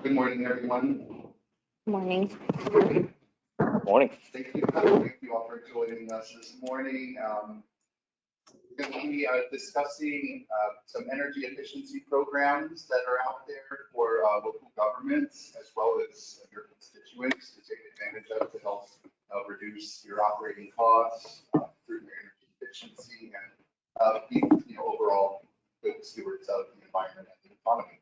Good morning, everyone. Morning. Morning. Thank you all for joining us this morning. We're going to be discussing some energy efficiency programs that are out there for local governments as well as your constituents to take advantage of to help reduce your operating costs through your energy efficiency and be overall good stewards of the environment and the economy.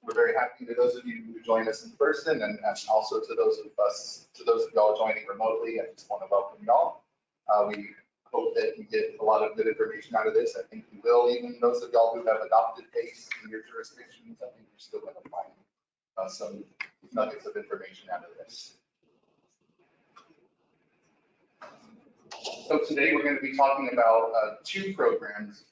We're very happy to those of you who join us in person and also to those of y'all joining remotely. I just want to welcome y'all. We hope that you get a lot of good information out of this. I think you will, even those of y'all who have adopted PACE in your jurisdictions. I think you're still going to find some nuggets of information out of this. So today we're going to be talking about two programs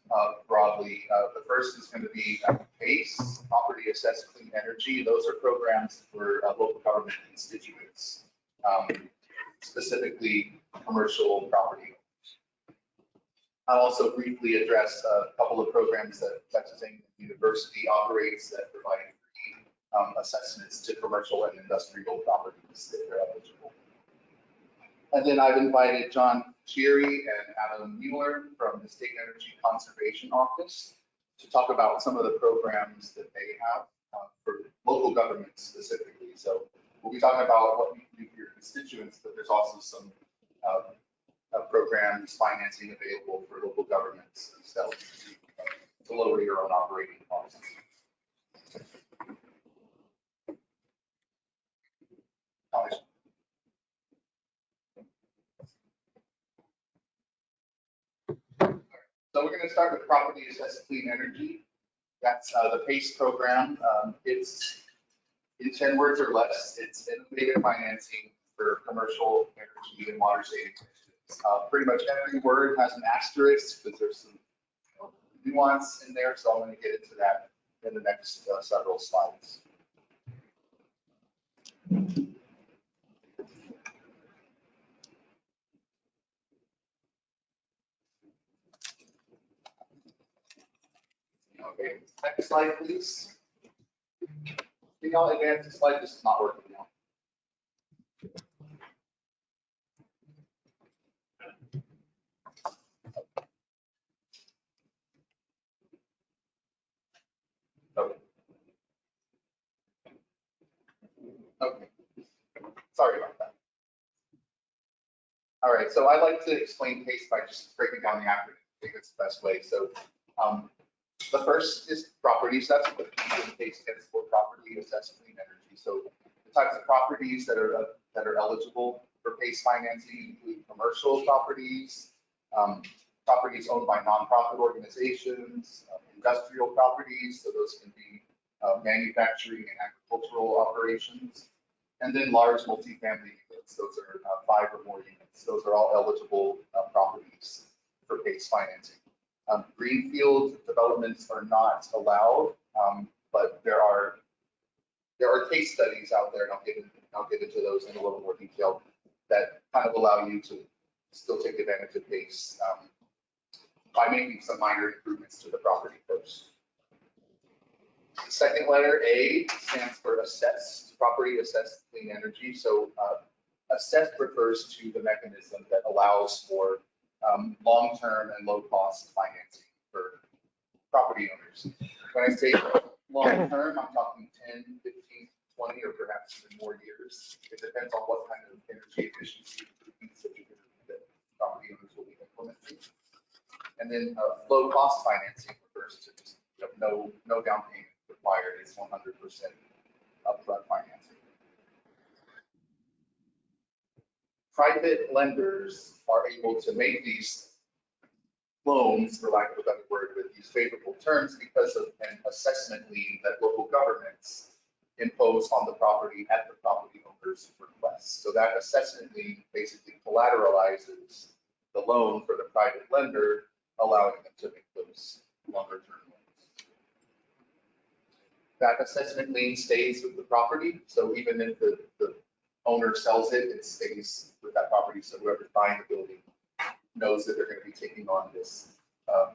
broadly. The first is going to be PACE, Property Assessed Clean Energy. Those are programs for local government constituents, specifically commercial property owners. I'll also briefly address a couple of programs that Texas A&M University operates that provide free assessments to commercial and industrial properties that are eligible. And then I've invited John Kyere and Adam Mueller from the State Energy Conservation Office to talk about some of the programs that they have for local governments specifically. So we'll be talking about what you can do for your constituents, but there's also some programs, financing available for local governments themselves to lower your own operating costs. So we're going to start with Property Assessed Clean Energy. That's the PACE program. It's in 10 words or less. It's innovative financing for commercial energy and water saving initiatives. Pretty much every word has an asterisk because there's some nuance in there. So I'm going to get into that in the next several slides. Okay, next slide, please. Can y'all advance the slide? This is not working now. Okay. Okay. Sorry about that. All right, so I like to explain PACE by just breaking down the acronym. I think it's the best way. So the first is property assessment. PACE stands for Property Assessed Clean Energy. So the types of properties that are eligible for PACE financing include commercial properties, properties owned by nonprofit organizations, industrial properties. So those can be manufacturing and agricultural operations, and then large multifamily units. Those are 5 or more units. Those are all eligible properties for PACE financing. Greenfield developments are not allowed, but there are case studies out there, and I'll get into those in a little more detail, that kind of allow you to still take advantage of PACE by making some minor improvements to the property first. The second letter, A, stands for assessed, Property Assessed Clean Energy. So assessed refers to the mechanism that allows for long-term and low-cost financing for property owners. When I say long-term, I'm talking 10, 15, 20, or perhaps even more years. It depends on what kind of energy efficiency improvements that property owners will be implementing. And then low-cost financing refers to just no down payment required. It's 100% upfront financing. Private lenders are able to make these loans, for lack of a better word, with these favorable terms because of an assessment lien that local governments impose on the property at the property owner's request. So that assessment lien basically collateralizes the loan for the private lender, allowing them to make those longer term loans. That assessment lien stays with the property. So even if the owner sells it, it stays with that property. So whoever's buying the building knows that they're going to be taking on this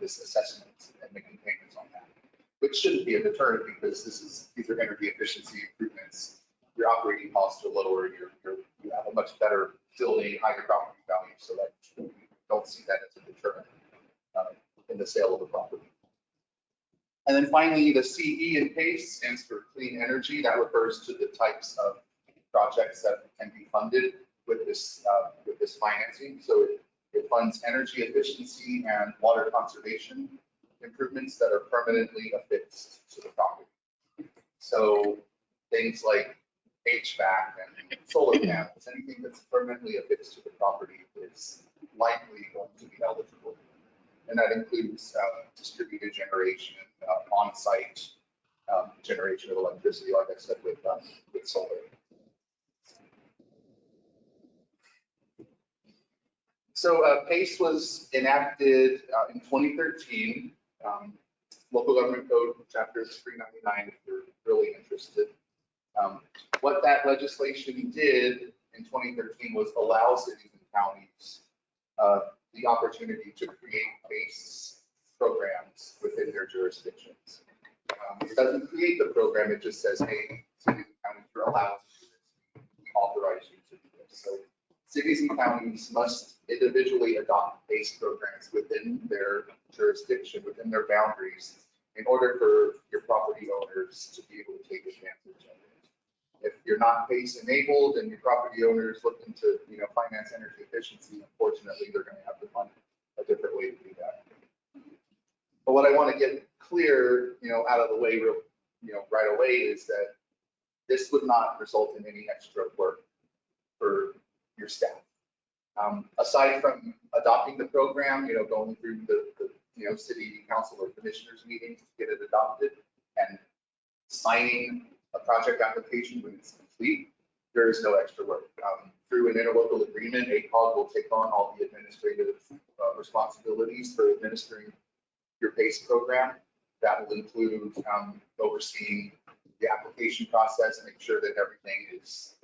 assessment and making payments on that, which shouldn't be a deterrent because these are energy efficiency improvements, your operating costs are lower, you have a much better building, higher property value, so that you don't see that as a deterrent in the sale of the property. And then finally, the CE in PACE stands for clean energy. That refers to the types of projects that can be funded with this financing. So it funds energy efficiency and water conservation improvements that are permanently affixed to the property. So things like HVAC and solar panels, anything that's permanently affixed to the property is likely going to be eligible. And that includes distributed generation, on-site generation of electricity, like I said, with solar. So PACE was enacted in 2013, Local Government Code, Chapter 399, if you're really interested. What that legislation did in 2013 was allow cities and counties the opportunity to create PACE programs within their jurisdictions. It doesn't create the program, it just says, hey, cities and counties are allowed to do this. We authorize you to do this. So cities and counties must individually adopt PACE programs within their jurisdiction, within their boundaries, in order for your property owners to be able to take advantage of it. If you're not PACE enabled and your property owner is looking to, finance energy efficiency, unfortunately, they're going to have to find a different way to do that. But what I want to get clear, out of the way, right away, is that this would not result in any extra work for your staff. Aside from adopting the program, going through the city council or commissioners meetings to get it adopted and signing a project application when it's complete, there is no extra work. Through an interlocal agreement, AACOG will take on all the administrative responsibilities for administering your PACE program. That will include overseeing the application process, make sure that everything is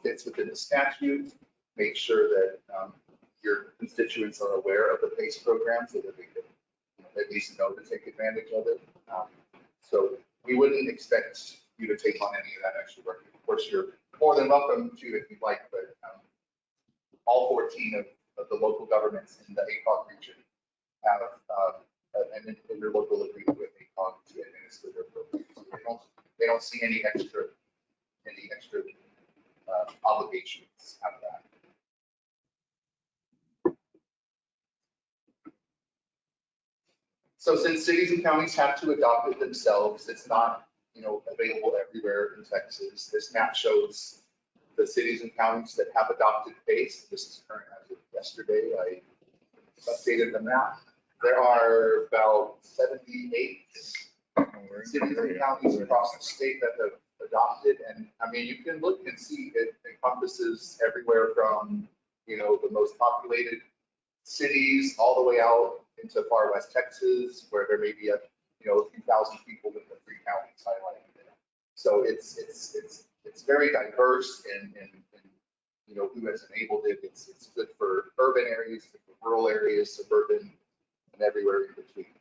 fits within the statute, make sure that your constituents are aware of the PACE program so that they can at least know to take advantage of it. So we wouldn't expect you to take on any of that extra work. Of course, you're more than welcome to if you'd like, but all 14 of the local governments in the AACOG region have an interlocal agreement with AACOG to administer their programs. So they don't see any extra obligations out of that. So since cities and counties have to adopt it themselves, it's not available everywhere in Texas. This map shows the cities and counties that have adopted PACE. This is current as of yesterday. I updated the map. There are about 78 cities and counties across the state that have adopted, and I mean, you can look and see it encompasses everywhere from the most populated cities all the way out into far west Texas, where there may be a few thousand people with the 3 counties highlighted there. So it's very diverse in who has enabled it. It's good for urban areas, good for rural areas, suburban, and everywhere in between.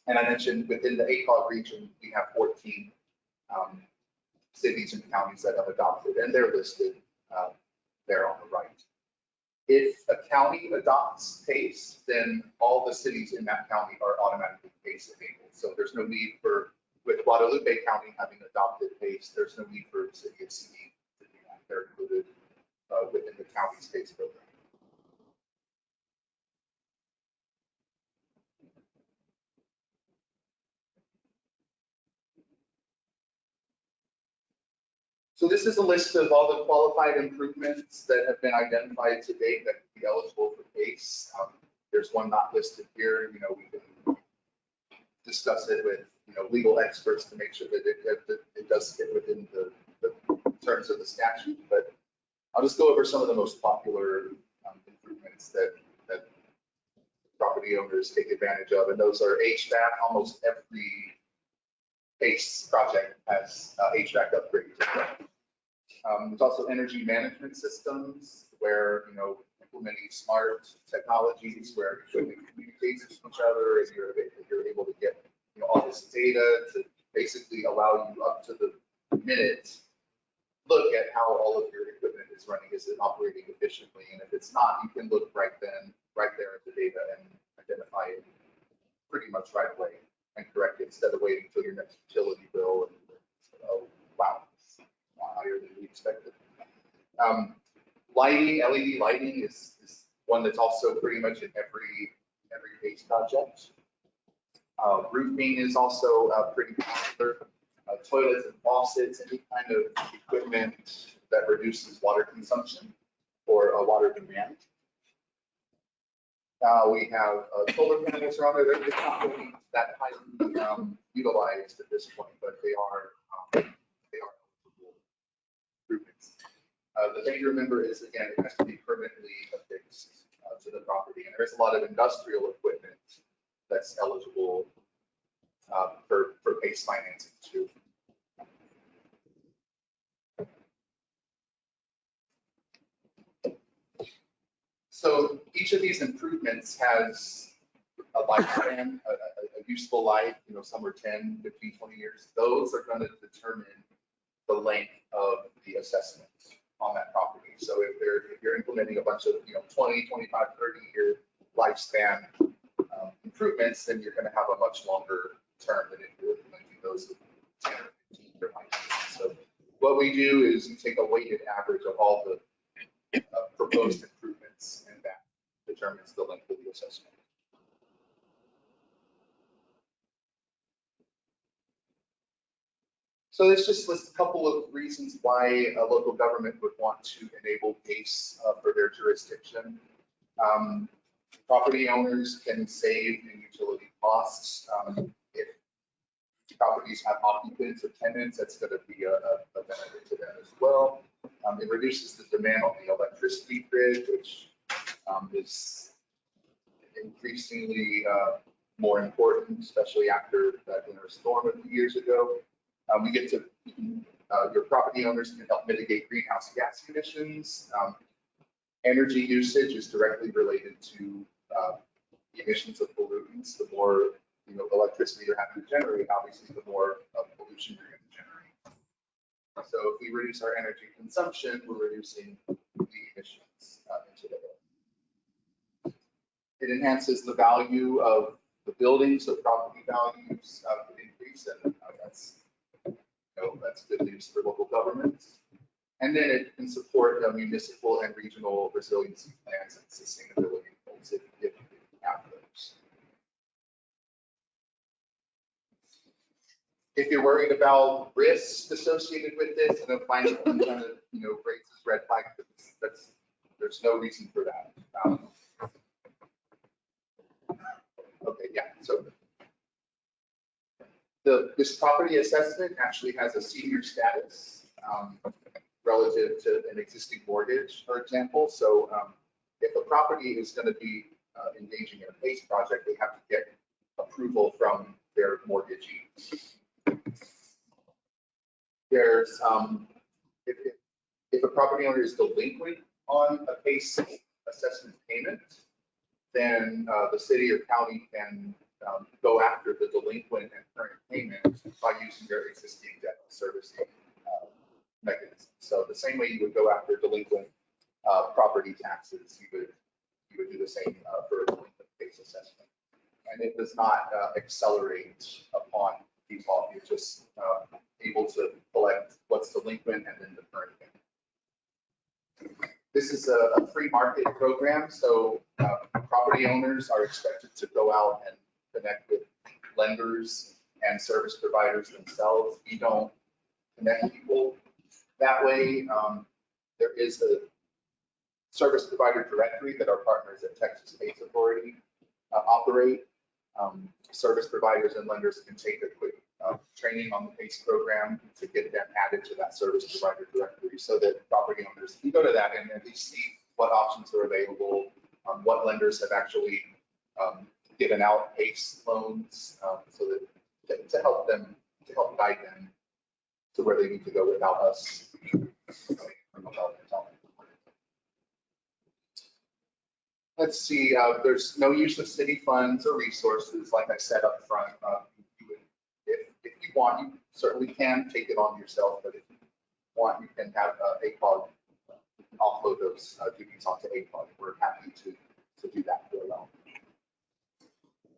And I mentioned within the AACOG region, we have 14 cities and counties that have adopted, and they're listed there on the right. If a county adopts PACE, then all the cities in that county are automatically PACE enabled. So there's no need for, with Guadalupe County having adopted PACE, there's no need for the city of CE to do that. They're included within the county's PACE program. So this is a list of all the qualified improvements that have been identified to date that could be eligible for PACE. There's one not listed here. We can discuss it with legal experts to make sure that it does fit within the terms of the statute. But I'll just go over some of the most popular improvements that property owners take advantage of, and those are HVAC. Almost every PACE project has HVAC upgrades. There's also energy management systems where, implementing smart technologies where equipment communicates with each other, and you're able to get, all this data to basically allow you up to the minute look at how all of your equipment is running. Is it operating efficiently? And if it's not, you can look right there at the data and identify it pretty much right away and correct it instead of waiting until your next utility bill and oh wow, it's a lot higher than we expected. Lighting, LED lighting is one that's also pretty much in every PACE project. Roofing is also pretty popular. Toilets and faucets, any kind of equipment that reduces water consumption or water demand. We have solar panels around there. They're not really that highly utilized at this point, but they are eligible improvements. The thing to remember is, again, it has to be permanently affixed to the property, and there's a lot of industrial equipment that's eligible for PACE financing too. So each of these improvements has a lifespan, a useful life, some are 10, 15, 20 years. Those are going to determine the length of the assessment on that property. So if you're implementing a bunch of 20, 25, 30-year lifespan improvements, then you're going to have a much longer term than if you're implementing those 10 or 15-year lifespans. So what we do is we take a weighted average of all the proposed improvements, and that determines the length of the assessment. So this just lists a couple of reasons why a local government would want to enable PACE for their jurisdiction. Property owners can save in utility costs. If properties have occupants or tenants, that's going to be a benefit to them as well. It reduces the demand on the electricity grid, which is increasingly more important, especially after that winter storm a few years ago. We get to, your property owners can help mitigate greenhouse gas emissions. Energy usage is directly related to the emissions of pollutants. The more electricity you're having to generate, obviously, the more pollution you're going to generate. So if we reduce our energy consumption, we're reducing the emissions into the air. It enhances the value of the building, so property values could increase, and that's good news for local governments. And then it can support municipal and regional resiliency plans and sustainability goals if you have those. If you're worried about risks associated with this, and if finding kind of raises red flag, there's no reason for that. Okay, yeah. So this property assessment actually has a senior status relative to an existing mortgage, for example. So if a property is going to be engaging in a PACE project, they have to get approval from their mortgagee. There's if a property owner is delinquent on a PACE assessment payment, then the city or county can go after the delinquent and current payment by using their existing debt servicing mechanism. So the same way you would go after delinquent property taxes, you would do the same for a delinquent PACE assessment. And it does not accelerate upon default. You're just able to collect what's delinquent and then the current payment. This is a free market program, so property owners are expected to go out and connect with lenders and service providers themselves. We don't connect people that way. There is a service provider directory that our partners at Texas PACE Authority operate. Service providers and lenders can take a quick training on the PACE program to get them added to that service provider directory, so that property owners can go to that and at least see what options are available, what lenders have actually given out PACE loans, so that to help guide them to where they need to go without us. Let's see, there's no use of city funds or resources, like I said up front. If you want, you certainly can take it on yourself, but if you want, you can have AACOG offload those duties onto AACOG. We're happy to do that for a loan.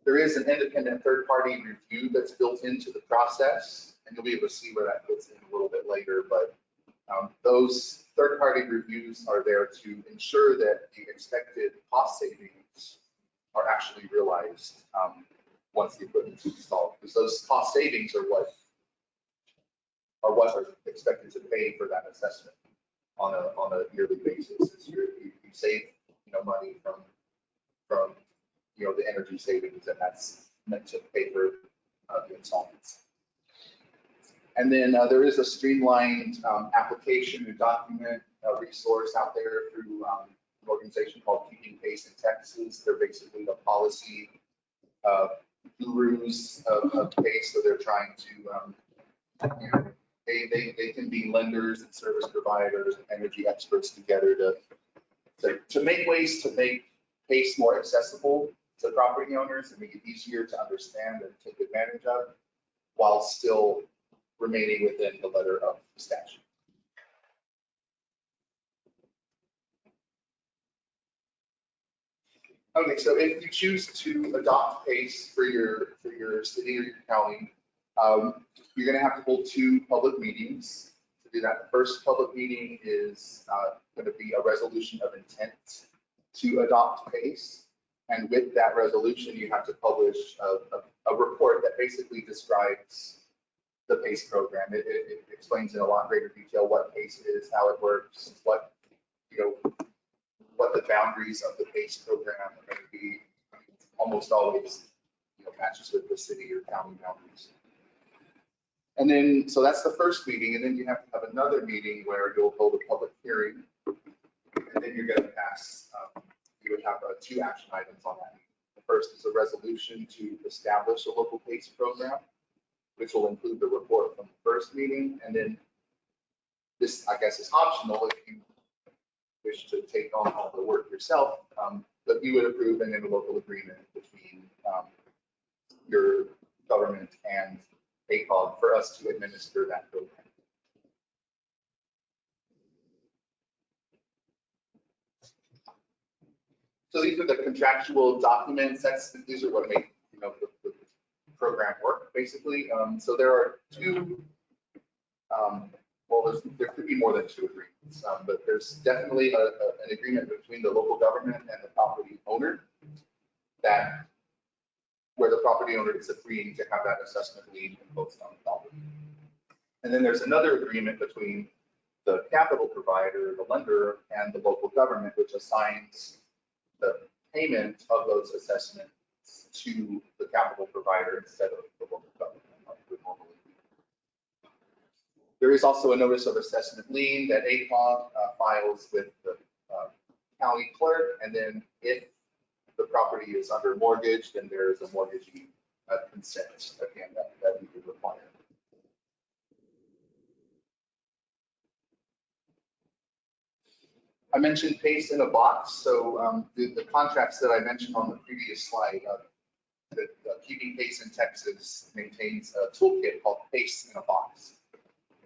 There is an independent third-party review that's built into the process, and you'll be able to see where that fits in a little bit later, but those third-party reviews are there to ensure that the expected cost savings are actually realized once the equipment is installed, because those cost savings are what are expected to pay for that assessment on a yearly basis. You save money from the energy savings, and that's meant to pay for the installments. And then there is a streamlined application and document resource out there through an organization called Keeping Pace in Texas. They're basically the policy gurus of PACE, so they're trying to, they can be lenders and service providers and energy experts together to make ways to make PACE more accessible to property owners and make it easier to understand and take advantage of, while still remaining within the letter of the statute. Okay, so if you choose to adopt PACE for your city or your county, you're going to have to hold 2 public meetings to do that. The first public meeting is going to be a resolution of intent to adopt PACE, and with that resolution, you have to publish a report that basically describes the PACE program. It explains in a lot greater detail what PACE is, how it works, what the boundaries of the PACE program are going to be. Almost always matches with the city or county boundaries. And then, so that's the first meeting, and then you have to have another meeting where you'll hold a public hearing, and then you're going to pass, you would have 2 action items on that. The first is a resolution to establish a local PACE program, which will include the report from the first meeting. And then this, I guess, is optional if you wish to take on all the work yourself, but you would approve an interlocal agreement between your government and AACOG for us to administer that program. So these are the contractual documents. These are what make the program work, basically. So there are 2. Well, there could be more than 2 agreements, but there's definitely an agreement between the local government and the property owner where the property owner is agreeing to have that assessment lien imposed on the property. And then there's another agreement between the capital provider, the lender, and the local government, which assigns the payment of those assessments to the capital provider instead of the local government. There is also a notice of assessment lien that AACOG files with the county clerk, and then if the property is under mortgage, then there is a mortgagee consent, again, that we would require. I mentioned PACE in a box, so the contracts that I mentioned on the previous slide, Keeping Pace in Texas maintains a toolkit called PACE in a box,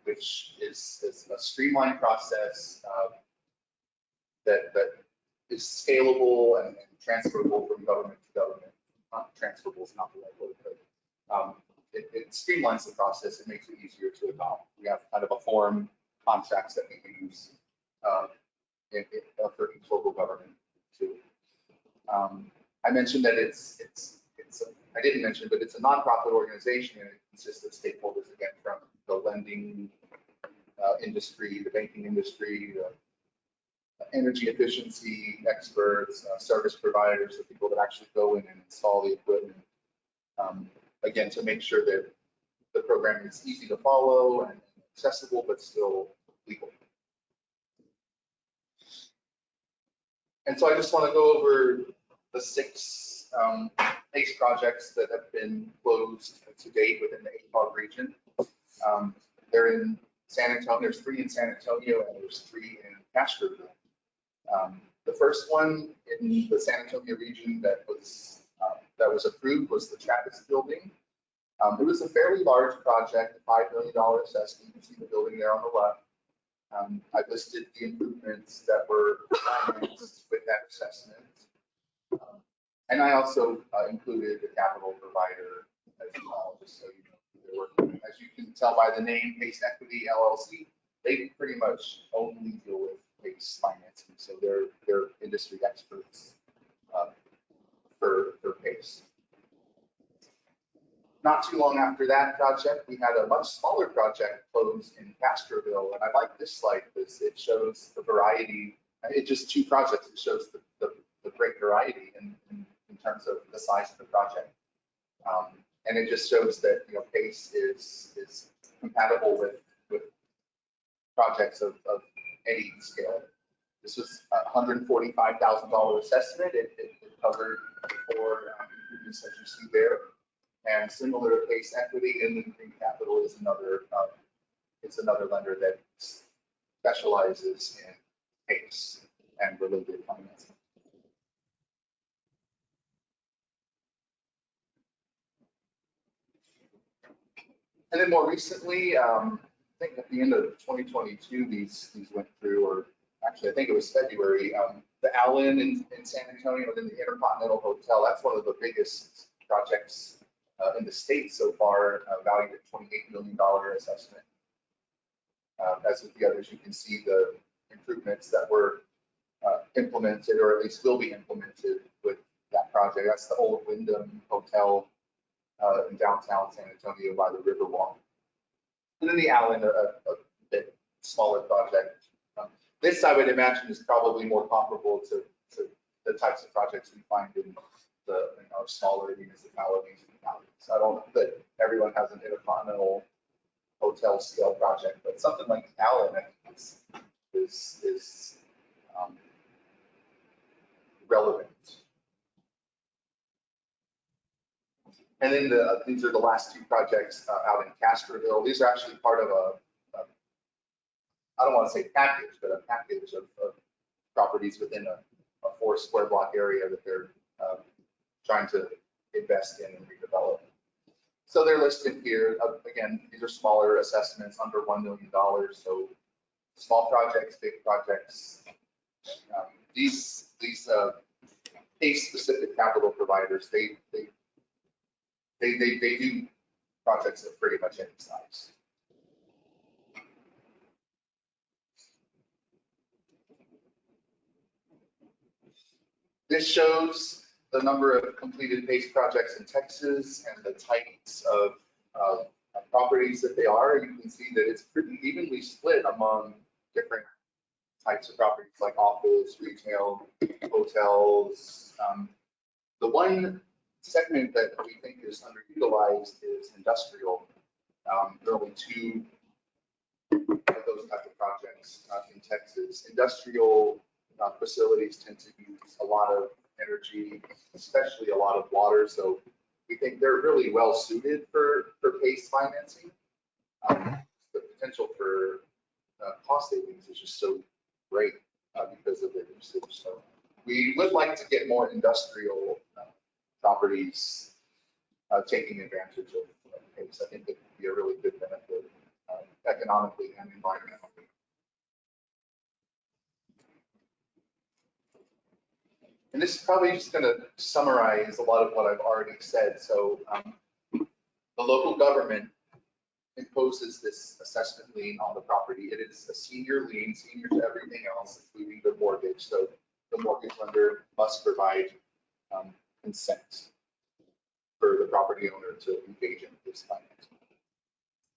which is a streamlined process that is scalable and transferable from government to government. Not transferable is not the right word, but it streamlines the process. It makes it easier to adopt. We have kind of a form contracts that we can use for each local government too. I mentioned that I didn't mention, but it's a nonprofit organization, and it consists of stakeholders, again, from the lending industry, the banking industry, the energy efficiency experts, service providers, the people that actually go in and install the equipment. Again, to make sure that the program is easy to follow and accessible, but still legal. And so I just want to go over the 6 PACE projects that have been closed to date within the AACOG region. They're in San Antonio. There's 3 in San Antonio, and there's 3 in Castroville. The first one in the San Antonio region that was approved was the Travis building. It was a fairly large project, $5 million assessment. You can see the building there on the left. I listed the improvements that were financed with that assessment. And I also included the capital provider as well, just so you know who they're working with. As you can tell by the name, Pace Equity LLC, they pretty much only deal with PACE financing, so they're industry experts for PACE. Not too long after that project, we had a much smaller project closed in Castroville, and I like this slide because it shows the variety. It's just two projects. It shows the great variety in terms of the size of the project, and it just shows that PACE is compatible with projects of any scale. This was a $145,000 assessment. It covered 4 improvements that you see there. And similar to PACE Equity, Inland Green Capital is another lender that specializes in PACE and related financing. And then more recently, I think at the end of 2022, these went through, or actually I think it was February, the Allen in San Antonio, and then the Intercontinental Hotel. That's one of the biggest projects in the state so far, valued at $28 million assessment. As with the others, you can see the improvements that were implemented, or at least will be implemented with that project. That's the old Wyndham Hotel in downtown San Antonio by the Riverwalk. And then the Allen, a bit smaller project. This, I would imagine, is probably more comparable to the types of projects we find in our smaller municipalities and counties. I don't know that everyone has an Intercontinental Hotel scale project, but something like Allen, I think, is relevant. And then these are the last 2 projects out in Castroville. These are actually part of I don't want to say package, but a package of properties within a 4 square block area that they're trying to invest in and redevelop. So they're listed here. Again, these are smaller assessments, under $1 million. So small projects, big projects. These PACE-specific capital providers, they do projects of pretty much any size. This shows the number of completed PACE projects in Texas and the types of properties that they are. You can see that it's pretty evenly split among different types of properties like office, retail, hotels. The one segment that we think is underutilized is industrial. There are only 2 of those type of projects in Texas. Industrial facilities tend to use a lot of energy, especially a lot of water. So we think they're really well suited for PACE financing. The potential for cost savings is just so great because of their usage. So we would like to get more industrial properties taking advantage of PACE. I think it would be a really good benefit economically and environmentally. And this is probably just going to summarize a lot of what I've already said. So the local government imposes this assessment lien on the property. It is a senior lien, senior to everything else, including the mortgage. So the mortgage lender must provide consent for the property owner to engage in this financing.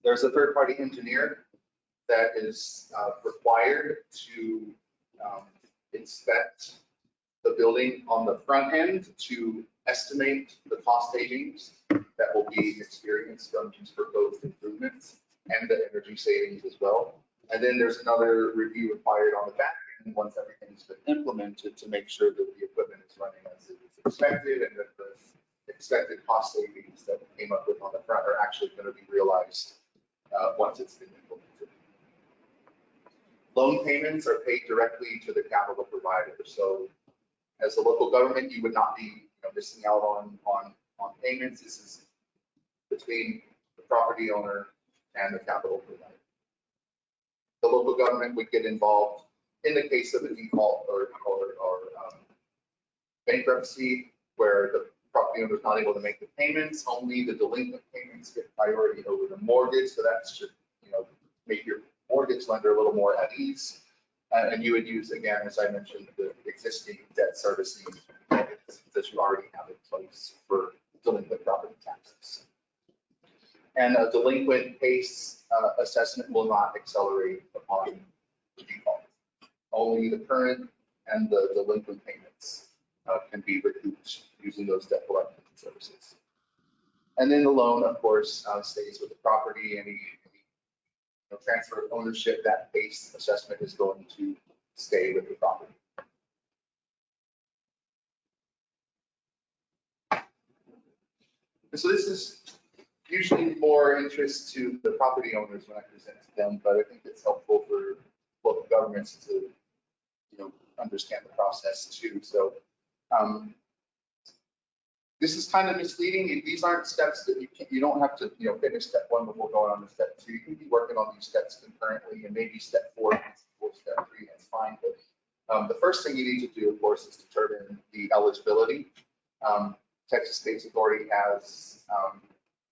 There's a third-party engineer that is required to inspect the building on the front end to estimate the cost savings that will be experienced from these proposed improvements and the energy savings as well. And then there's another review required on the back end once everything's been implemented to make sure that the equipment is running as it is expected and that the expected cost savings that we came up with on the front are actually going to be realized once it's been implemented. Loan payments are paid directly to the capital provider. So as a local government, you would not be missing out on payments. This between the property owner and the capital provider. The local government would get involved in the case of a default or bankruptcy, where the property owner is not able to make the payments. Only the delinquent payments get priority over the mortgage, so that should, make your mortgage lender a little more at ease. And you would use, again, as I mentioned, the existing debt servicing that you already have in place for delinquent property taxes. And a delinquent case assessment will not accelerate upon default. Only the current and the delinquent payments can be recouped using those debt collection services. And then the loan, of course, stays with the property. Any transfer of ownership, that base assessment is going to stay with the property. And so this is usually more interest to the property owners when I present to them, but I think it's helpful for local governments to understand the process too. So this is kind of misleading. These aren't steps that you don't have to finish step one before going on to step two. You can be working on these steps concurrently, and maybe step four before step three, that's fine. But the first thing you need to do, of course, is determine the eligibility. Texas State's Authority has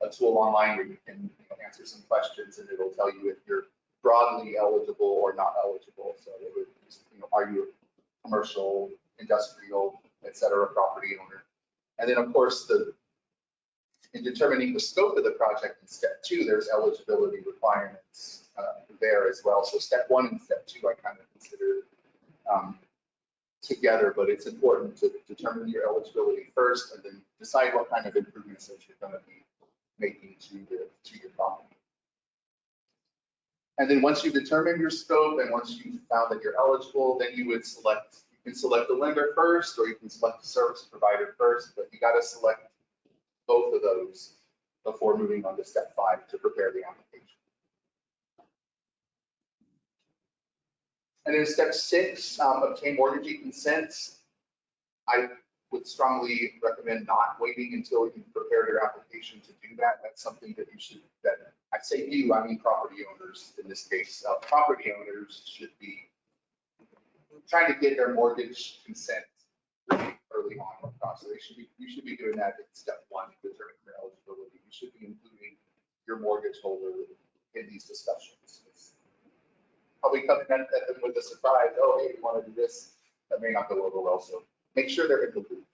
a tool online where you can answer some questions, and it'll tell you if you're broadly eligible or not eligible. So it would, are you a commercial, industrial, et cetera, property owner? And then, of course, in determining the scope of the project in step two, there's eligibility requirements there as well. So step one and step two, I kind of consider together, but it's important to determine your eligibility first and then decide what kind of improvements that you're going to be making to your property. And then once you've determined your scope and once you've found that you're eligible, then you would select. You can select the lender first, or you can select the service provider first, but you got to select both of those before moving on to step 5 to prepare the application. And then step 6, obtain mortgagee consents. I would strongly recommend not waiting until you prepare your application to do that. That's something that you should, I say you, I mean property owners in this case. Property owners should be trying to get their mortgage consent really early on in the process. You should be doing that at step 1 to determine your eligibility. You should be including your mortgage holder in these discussions. It's probably coming at them with a surprise. Oh, hey, you want to do this? That may not go over well. So make sure they're in the loop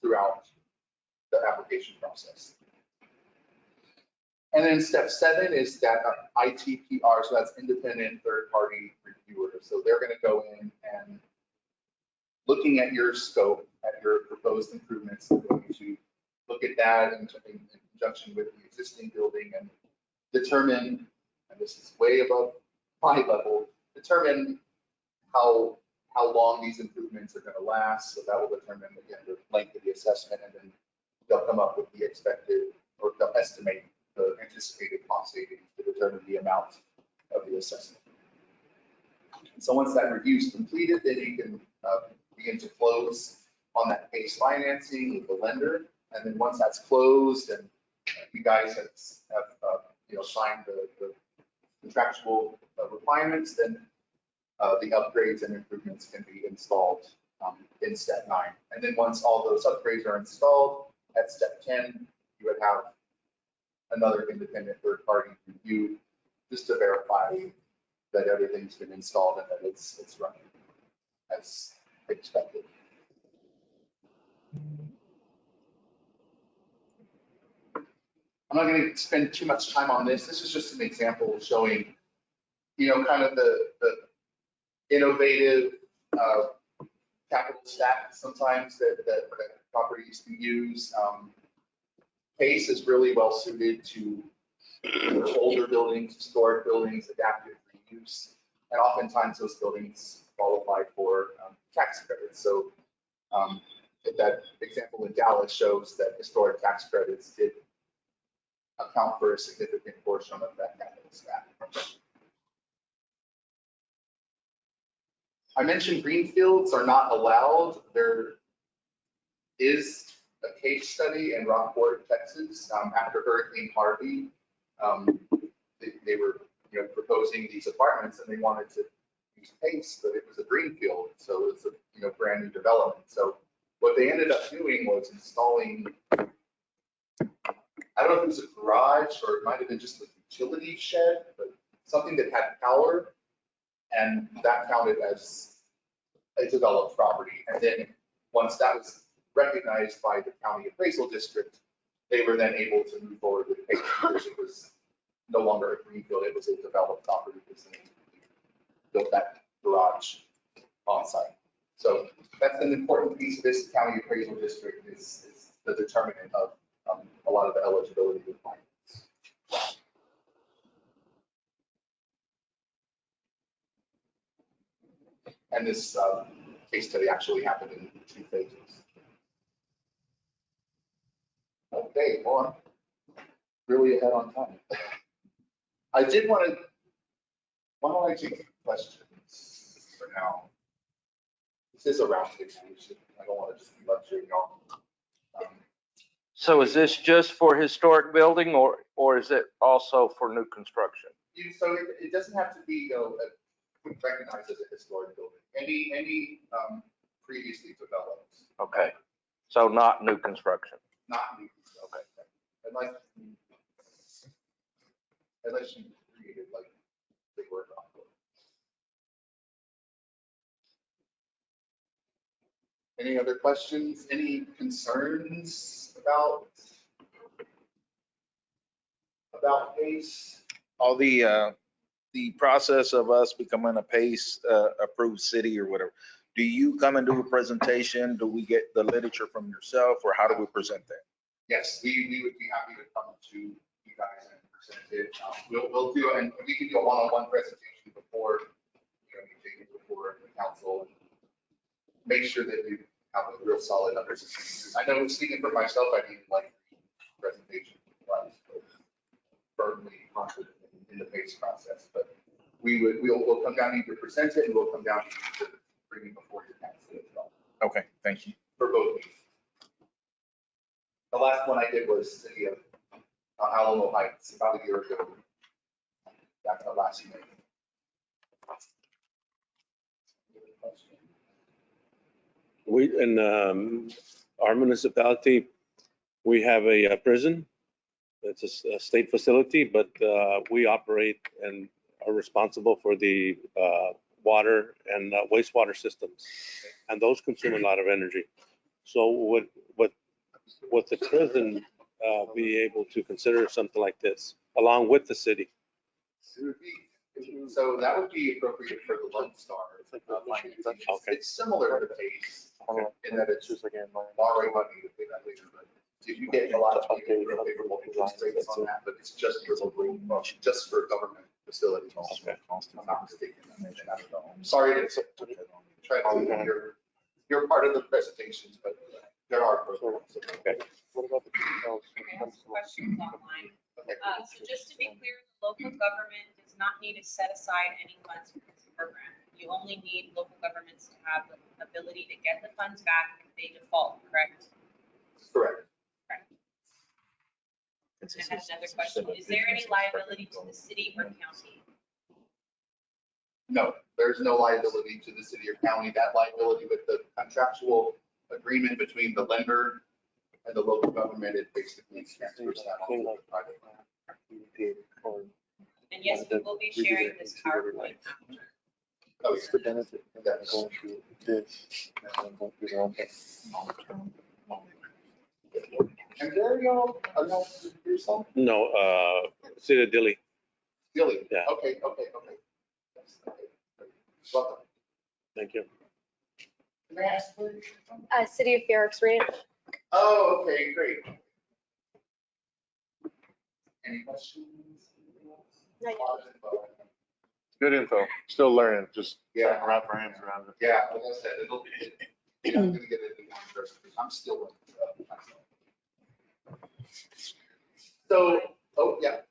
throughout the application process. And then step 7 is that ITPR, so that's independent third-party reviewer. So they're going to go in and looking at your scope, at your proposed improvements, they're going to look at that in conjunction with the existing building and determine, and this is way above my level, determine how long these improvements are going to last. So that will determine, again, the length of the assessment, and then they'll come up with the expected, or they'll estimate the anticipated cost savings to determine the amount of the assessment. And so once that review is completed, then you can begin to close on that base financing with the lender. And then once that's closed and you guys have signed the contractual requirements, then the upgrades and improvements can be installed in step 9. And then once all those upgrades are installed, at step 10, you would have another independent third-party review just to verify that everything's been installed and that it's running as expected. I'm not going to spend too much time on this. This is just an example showing, kind of the innovative capital stack sometimes that properties can use. PACE is really well suited to older buildings, historic buildings, adaptive reuse, and oftentimes those buildings qualify for tax credits. So that example in Dallas shows that historic tax credits did account for a significant portion of that capital stack. I mentioned greenfields are not allowed. There is a case study in Rockport, Texas, after Hurricane Harvey. They were, proposing these apartments and they wanted to use PACE, but it was a greenfield, so it was a, brand new development. So what they ended up doing was installing, I don't know if it was a garage or it might have been just a utility shed, but something that had power, and that counted as a developed property. And then once that was recognized by the county appraisal district, they were then able to move forward with PACE because it was no longer a greenfield, it was a developed property because they built that garage on site. So that's an important piece of this county appraisal district is the determinant of a lot of the eligibility requirements. And this case study actually happened in 2 phases. Okay, well, I'm really ahead on time. I did want to, why don't I take questions for now? This is a roundtable. I don't want to just be lecturing y'all. So is this just for historic building or is it also for new construction? So it doesn't have to be recognized as a historic building. Any previously developed. Okay, so not new construction. Not new. Okay. Unless you created like they were. Any other questions? Any concerns about PACE? All the process of us becoming a PACE approved city or whatever, do you come and do a presentation? Do we get the literature from yourself, or how do we present that? Yes, we would be happy to come to you guys and present it. We'll do, and we can do a one-on-one presentation before, meeting before the council. Make sure that you have a real solid understanding. I know, speaking for myself, I need like presentation, but firmly confident in the PACE process. But we'll come down, either present it, and we'll come down to bring it before your council as well. Okay, thank you. For both meetings. The last one I did was City of Alamo Heights about a year ago. Back in the last meeting. We, in our municipality, we have a prison. It's a state facility, but we operate and are responsible for the water and wastewater systems. And those consume a lot of energy. So would the prison be able to consider something like this along with the city? It would be, so that would be appropriate for the LoanSTAR financing. Okay. It's similar to PACE in that it's just borrowing money to pay that later. But if you get a lot of favorable interest rates on that, but it's just for local, just for government facilities. Okay. I'm not mistaken. I don't know. Sorry to try to, you're part of the presentations, but there are programs. Okay. What about the details? Questions online. So just to be clear, the local government does not need to set aside any funds for this program. You only need local governments to have the ability to get the funds back if they default, correct? Correct. And I have another question. Is there any liability to the city or county? No, there's no liability to the city or county. That liability with the contractual agreement between the lender and the local government, it basically transfers that on to the private. And yes, we will be sharing this PowerPoint. Oh, It's the benefit of that going through this and then going through their own thing. and there y'all announce yourself? No, City of Dilly. Really? Yeah. Okay. Yes, okay. Welcome. Thank you. Can I ask for? City of Phoenix Ranch. Oh, okay, great. Any questions? Not yet. Good info. Still learning, just Yeah. trying to wrap our hands around it. Yeah, like I said, I'm gonna get it in one person. I'm still learning myself. So, oh, yeah,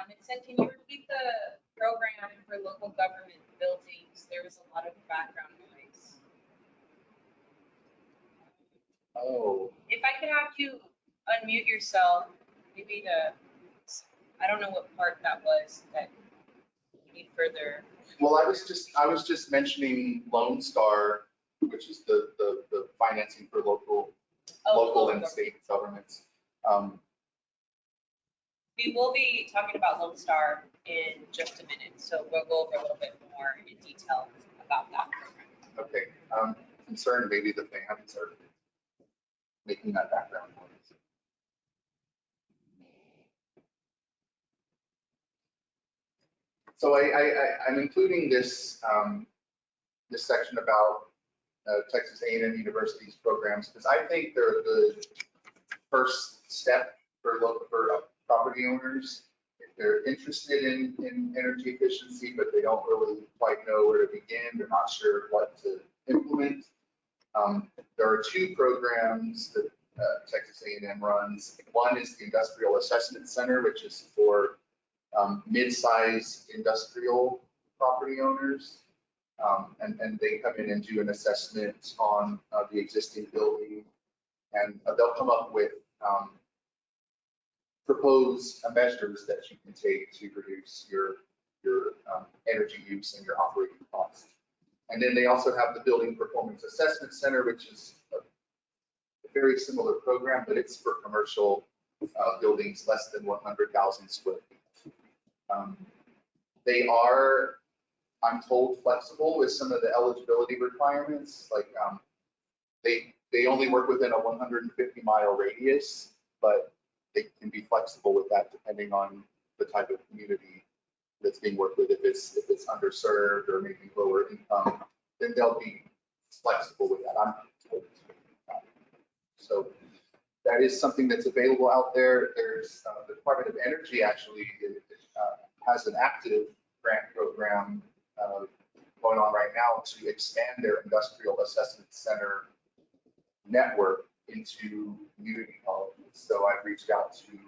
It said, can you repeat the program for local government buildings? There was a lot of background noise. oh, could have you unmute yourself, maybe I don't know what part that was that you need further. Well, I was just mentioning LoanSTAR, which is the financing for local and state governments. We will be talking about LoanSTAR in just a minute, so we'll go over a little bit more in detail about that program. Okay, concerned maybe the fans are making that background noise. So I'm including this this section about Texas A&M University's programs because I think they're a good first step for property owners if they're interested in energy efficiency, but they don't really quite know where to begin. They're not sure what to implement. There are two programs that Texas A&M runs. One is the Industrial Assessment Center, which is for mid-size industrial property owners. And they come in and do an assessment on the existing building, and they'll come up with proposed measures that you can take to reduce your energy use and your operating costs. And then they also have the Building Performance Assessment Center, which is a very similar program, but it's for commercial buildings less than 100,000 square feet. They are, I'm told, flexible with some of the eligibility requirements. Like they only work within a 150-mile radius, but they can be flexible with that depending on the type of community that's being worked with. If it's underserved or maybe lower income, then they'll be flexible with that. I'm told. So that is something that's available out there. There's the Department of Energy actually has an active grant program going on right now to expand their industrial assessment center network into community colleges. So I've reached out to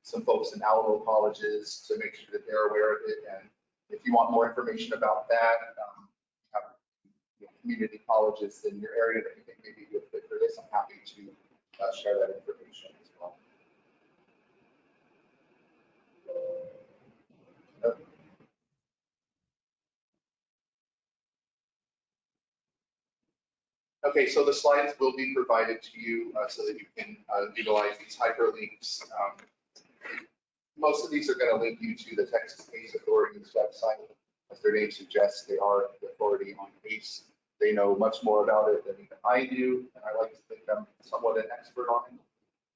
some folks in Alamo colleges to make sure that they're aware of it. And if you want more information about that, have community colleges in your area that you think may be a good fit for this, I'm happy to share that information as well. Okay, so the slides will be provided to you so that you can utilize these hyperlinks. Most of these are going to link you to the Texas PACE Authority's website. As their name suggests, they are the authority on PACE. They know much more about it than even I do, and I like to think I'm somewhat an expert on it.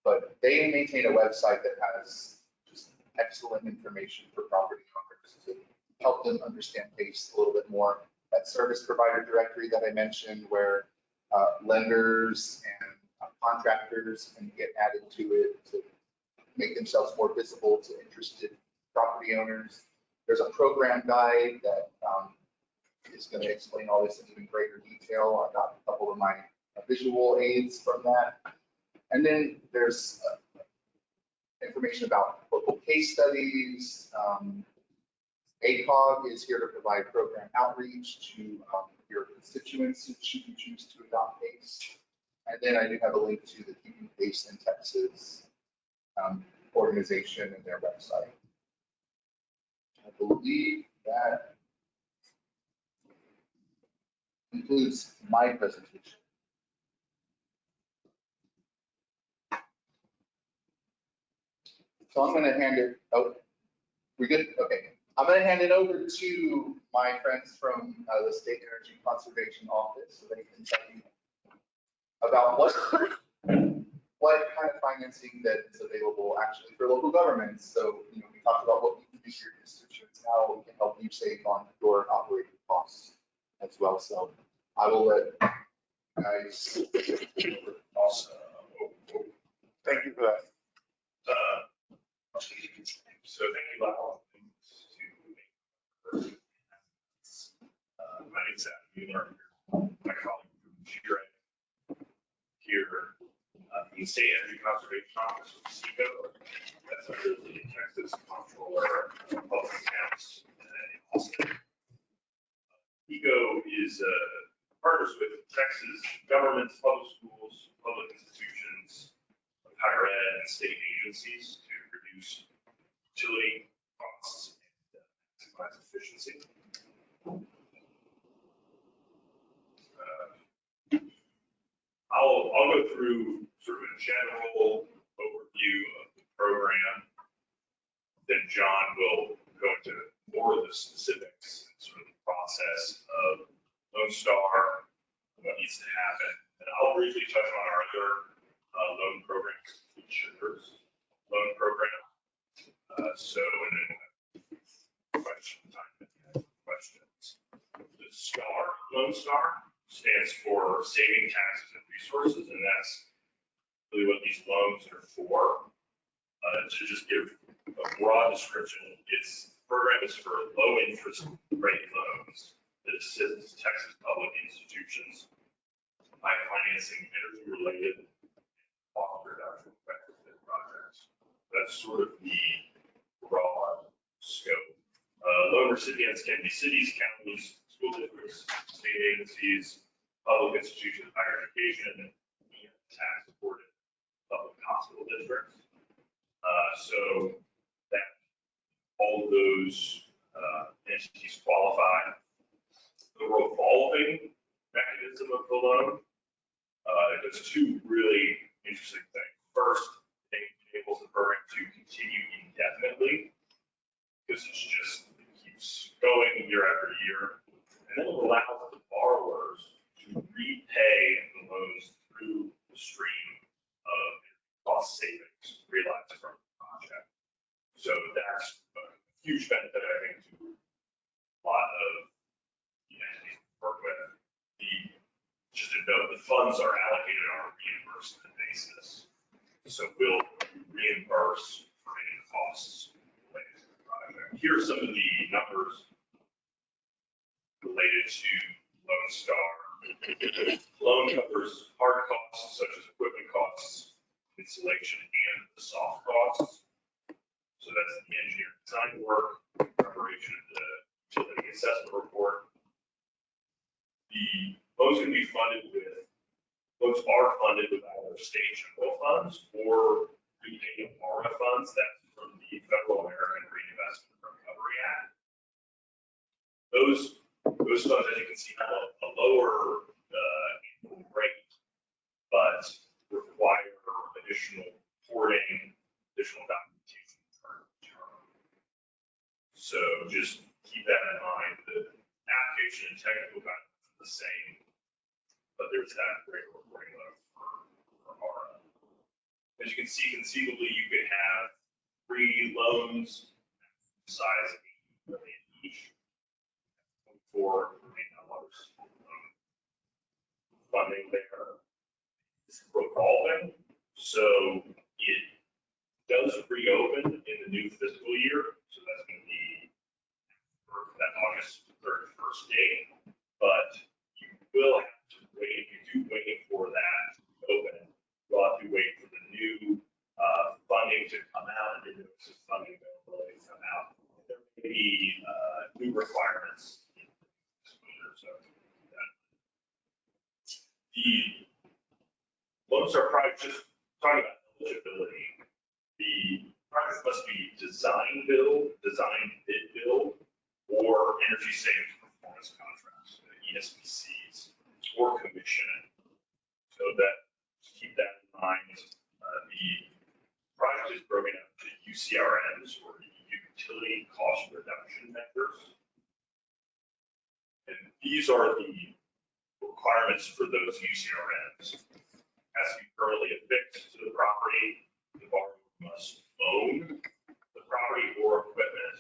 But they maintain a website that has just excellent information for property owners to help them understand PACE a little bit more. That service provider directory that I mentioned, where lenders and contractors can get added to it to make themselves more visible to interested property owners. There's a program guide that is going to explain all this in even greater detail. I got a couple of my visual aids from that. And then there's information about local case studies. AACOG is here to provide program outreach to your constituents should you choose to adopt PACE. And then I do have a link to the Keeping PACE in Texas organization and their website. I believe that concludes my presentation. So I'm going to hand it, oh, we're good? Okay. I'm going to hand it over to my friends from the State Energy Conservation Office so they can tell you about what kind of financing that is available actually for local governments. So, we talked about what we can do for your constituents. Now we can help you save on your operating costs as well. So I will let guys. Thank you for that. So thank you about all the things to make. My name's Adam Mueller, my colleague from Kyere here, the State Energy Conservation Office, or SECO. That's under the Texas Comptroller of Public Accounts in Austin. SECO is partners with Texas governments, public schools, public institutions, higher ed and state agencies to reduce utility costs and maximize efficiency. I'll go through sort of a general overview of the program. Then John will go into more of the specifics and sort of the process of LoanSTAR, what needs to happen. And I'll briefly touch on our other loan programs, insurers loan program. So, and then questions. The STAR, LoanSTAR, stands for Saving Taxes and Resources, and that's really what these loans are for. To just give a broad description, its program is for low interest rate loans that assist Texas public institutions by financing energy-related cost reduction projects. That's sort of the broad scope. Loan recipients can be cities, counties, school districts, state agencies, public institutions of higher education, and tax-supported public hospital districts. So that all of those entities qualify. The revolving mechanism of the loan does two really interesting things. First, it enables the program to continue indefinitely because it keeps going year after year. And then it allows the borrowers to repay the loans through the stream of cost savings realized from the project. So that's a huge benefit, I think, to a lot of the entities we work with. Just to note, the funds are allocated on a reimbursement basis. So we'll reimburse for any costs related to the project. Here are some of the numbers related to LoanSTAR. Loan covers hard costs such as equipment costs, installation, and the soft costs. So that's the engineering design work, preparation of the utility assessment report. The loans can be funded with, loans are funded with either state general funds or prepaid ARPA funds. That's from the Federal American Reinvestment Recovery Act. Those funds, as you can see, have a lower rate, but require additional reporting, additional documentation per term. So just keep that in mind. The application and technical guidelines are the same, but there's that greater reporting load for ARPA. As you can see, conceivably, you could have 3 loans, size of $8 million each, $4 million funding there. It's revolving, so it does reopen in the new fiscal year. So that's going to be that August 31st date, but you will have to wait. If you do wait for that to open, you'll have to wait for the new funding to come out and the notice of funding availability to come out. There may be new requirements. The LoanSTAR project, just talking about eligibility, the project must be design bid build, or energy savings performance contracts, ESPCs, or commissioning. So that, keep that in mind. The project is broken up to UCRMs, or utility cost reduction measures. And these are the requirements for those UCRMs. Has to be currently affixed to the property. The borrower must own the property or equipment,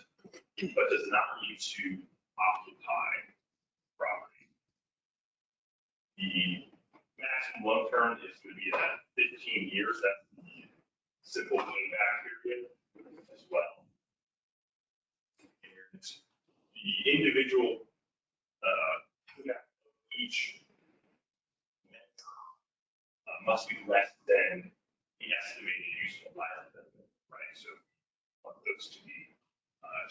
but does not need to occupy property. The maximum loan term is going to be at 15 years. That's the simple payback period as well. And the individual each must be less than the estimated useful life, right? So we want those to be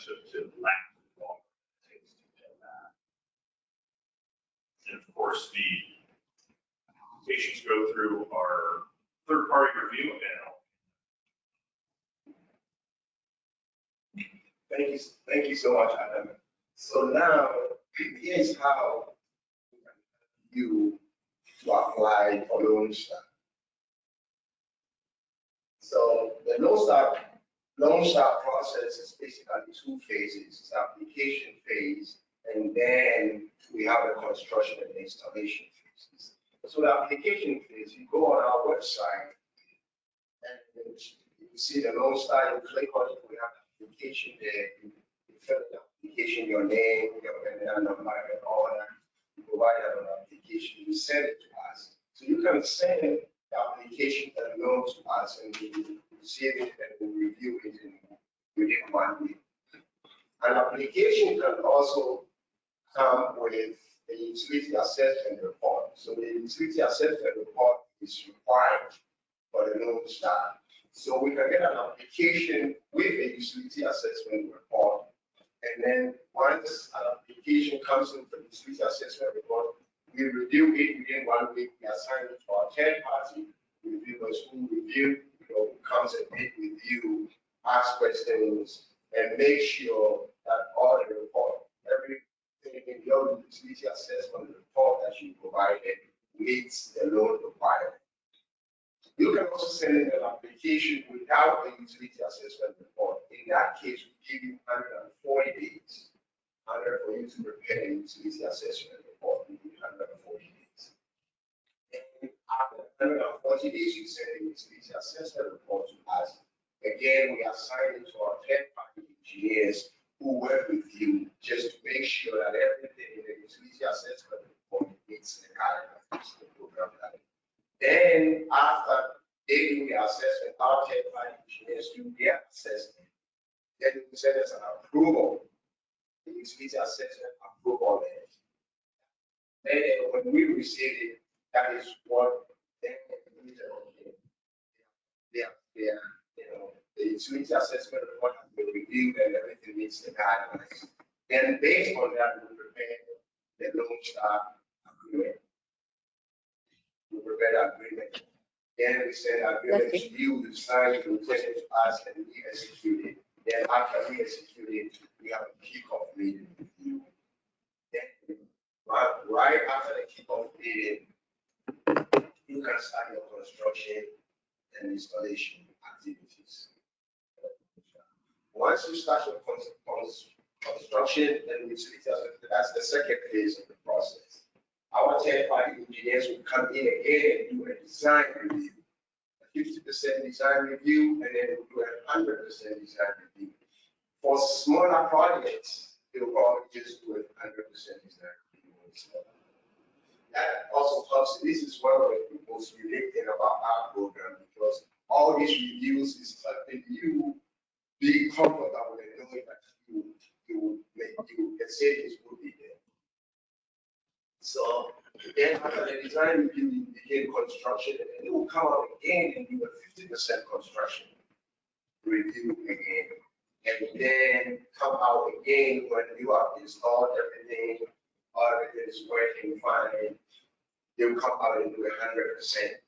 to last longer than it takes to pay back. And of course, the applications go through our third-party review and Thank you so much, Adam. So now, here's how you to apply for LoanSTAR. So the LoanSTAR process is basically two phases. It's application phase, and then we have the construction and installation phases. So the application phase, you go on our website, and you see the LoanSTAR, you click on it, we have the application there, you fill in the application, your name, your NN number, and all that. You provide that on the application, you send it to us. So you can send the application and loan to us, and we receive it and we review it within 1 week. An application can also come with a utility assessment report. So the utility assessment report is required for the LoanSTAR. So we can get an application with a utility assessment report. And then once an application comes in for the utility assessment report, we review it within 1 week. We assign it to our third party reviewers who review, comes and meet with you, ask questions, and make sure that all the report, everything in your utility assessment report that you provided meets the loan requirement. You can also send in an application without a utility assessment report. In that case, we give you 140 days for you to prepare a utility assessment report. We give 140 days. And after 140 days, you send a utility assessment report to us. Again, we assign it to our third-party engineers who work with you just to make sure that everything in the utility assessment report meets the guidelines of the program. Then after they do the assessment, our third-party engineers do their assessment. Then we send us an approval, the utility assessment approval letter. Then when we receive it, that is what then the utility assessment report has been reviewed and everything meets the guidelines. Then based on that, we prepare the LoanSTAR agreement. We prepare the agreement. Then we send the agreement to you, you sign it, you send it to us, and we execute it. Then after we execute it, we have a kickoff meeting with you. Then right after the kickoff meeting, you can start your construction and installation activities. Once you start your construction and utility, that's the second phase of the process. Our third-party engineers will come in again and do a design review, a 50% design review, and then we'll do a 100% design review. For smaller projects, they'll probably just do a 100% design review. That also helps. This is one of the most unique thing about our program, because all these reviews is helping you be comfortable and knowing that you the savings will be there. So then after the design review, you begin construction, and it will come out again and do a 50% construction review again. And then come out again when you have installed everything, everything is working fine. They will come out and do a 100%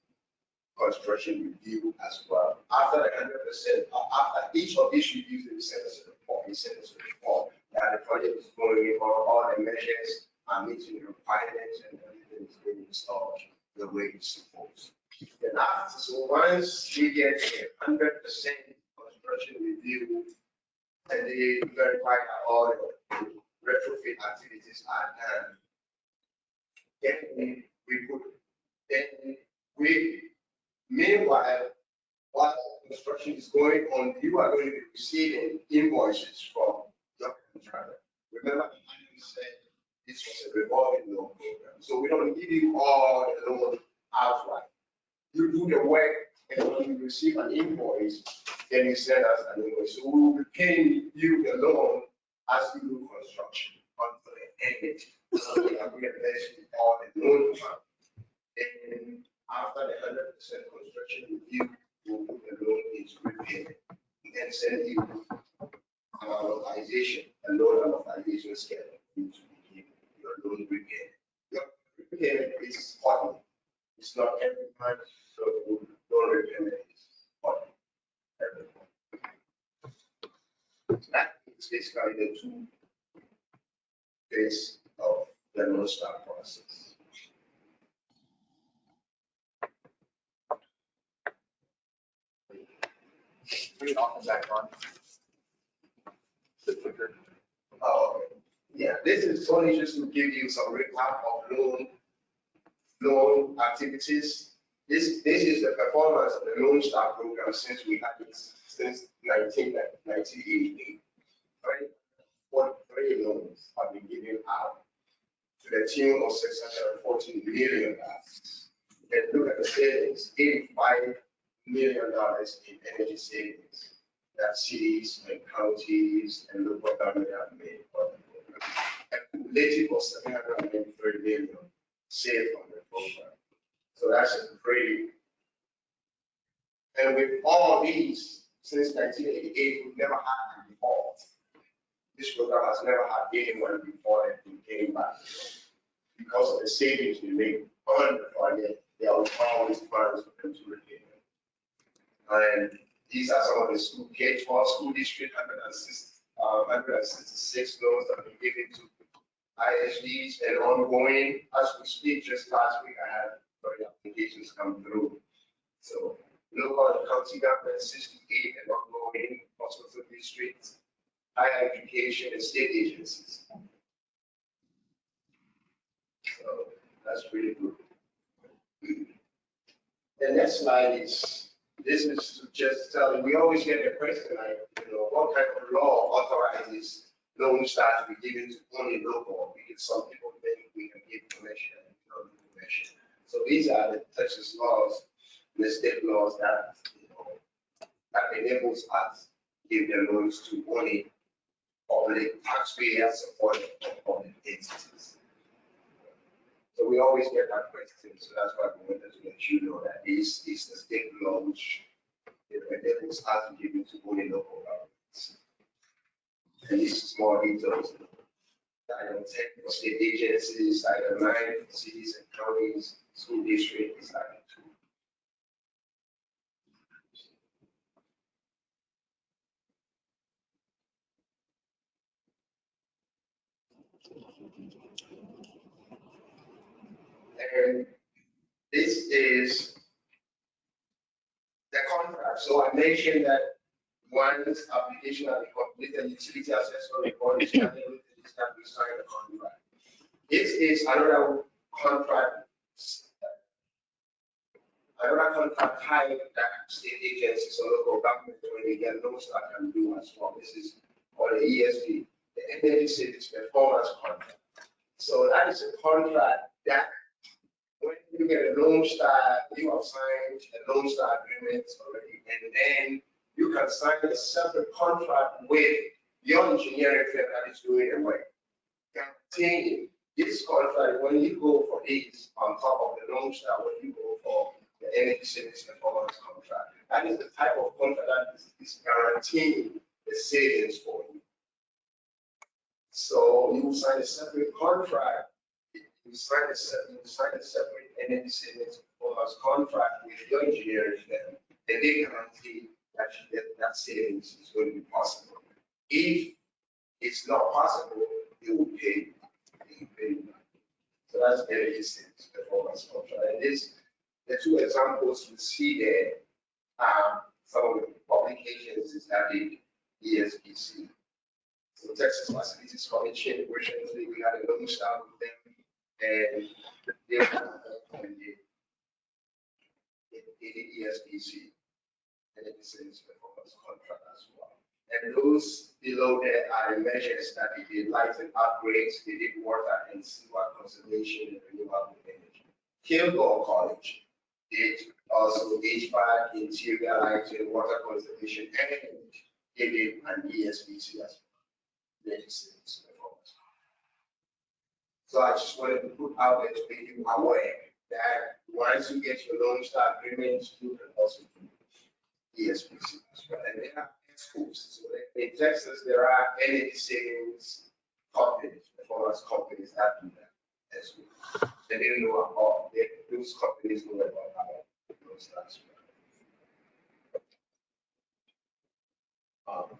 construction review as well. After the 100%, after each of these reviews, they send us a report. They send us a report that the project is going on, all the measures are meeting the requirements, and everything is being installed the way it's supposed. Then after, so once we get a 100% construction review, and they verify that all the retrofit activities are done, then meanwhile, while construction is going on, you are going to be receiving invoices from your contractor. Remember, I said this was a revolving loan program, so we don't give you all the loan outright. You do the work, and when you receive an invoice, then you send us an invoice. So we will be paying you the loan as we do construction until the end. So we are reimbursing all the loan amount. And after the 100% construction review, we'll put the loan into repayment and then send you an amortization, a loan amortization schedule to begin your loan repayment. Your That is basically the two phase of the LoanSTAR process. Bring it off the back on. The quicker. Oh, okay. Yeah, this is only just to give you some recap of loan activities. This is the performance of the LoanSTAR program since we had it since 1988. Right? 43 loans have been given out to the tune of $614 million. And look at the savings, $85 million in energy savings that cities and counties and local government have made for the program. A cumulative of $793 million saved from the program. So that's a pretty. And with all these, since 1988, we've never had a default. This program has never had anyone before that who came back. Because of the savings we make on the project, there are always funds for them to repay. And these are some of the school K-12 school district 166 loans that have been given to ISDs and ongoing. As we speak, just last week I had 30 applications come through. So local and county government 68 and ongoing hospital districts, higher education and state agencies. So that's pretty good. The next slide is, this is to just tell you, we always get a question like, what kind of law authorizes LoanSTAR to be given to only local? Because some people think we can give permission and we don't give permission. So these are the Texas laws, the state laws that, that enables us to give the loans to only public taxpayer supported public entities. So we always get that question, so that's why we wanted to let you know that this is the state law which enables us to give it to only local governments. And this is more details. Title 10 for state agencies, Title 9 for cities and counties, school districts, Title 2. And this is the contract. So I mentioned that once application has been completed, utility assessment report is done, everything is done, we sign the contract. This is another contract type that state agencies or local government when they get LoanSTAR can do as well. This is called the ESP, the Energy Savings Performance Contract. So that is a contract that when you get a LoanSTAR, you have signed a LoanSTAR agreement already, and then you can sign a separate contract with your engineering firm that is doing the work. Guaranteeing this contract, when you go for these on top of the LoanSTAR, when you go for the energy savings performance contract, that is the type of contract that is guaranteeing the savings for you. So you sign a separate contract. You sign a separate energy savings performance contract with your engineering firm, and they guarantee that that savings is going to be possible. If it's not possible, they will pay. So that's energy savings performance contract. And this, the two examples you see there are some of the publications that the ESPC. So Texas Facilities Commission, recently we had a LoanSTAR with them, and they did ESPC, and it is performance contract as well. And those below there are the measures that they did, lighting upgrades, they did water and sewer conservation and renewable energy. Kilgore College did also HVAC, interior lighting, water conservation, and they did an ESPC as well. So I just wanted to put out there to make you aware that once you get your LoanSTAR agreement, you can also do ESPC as well. And there are schools. So in Texas, there are energy savings companies, performance companies that do that as well. They didn't know about those companies know about our LoanSTAR as well.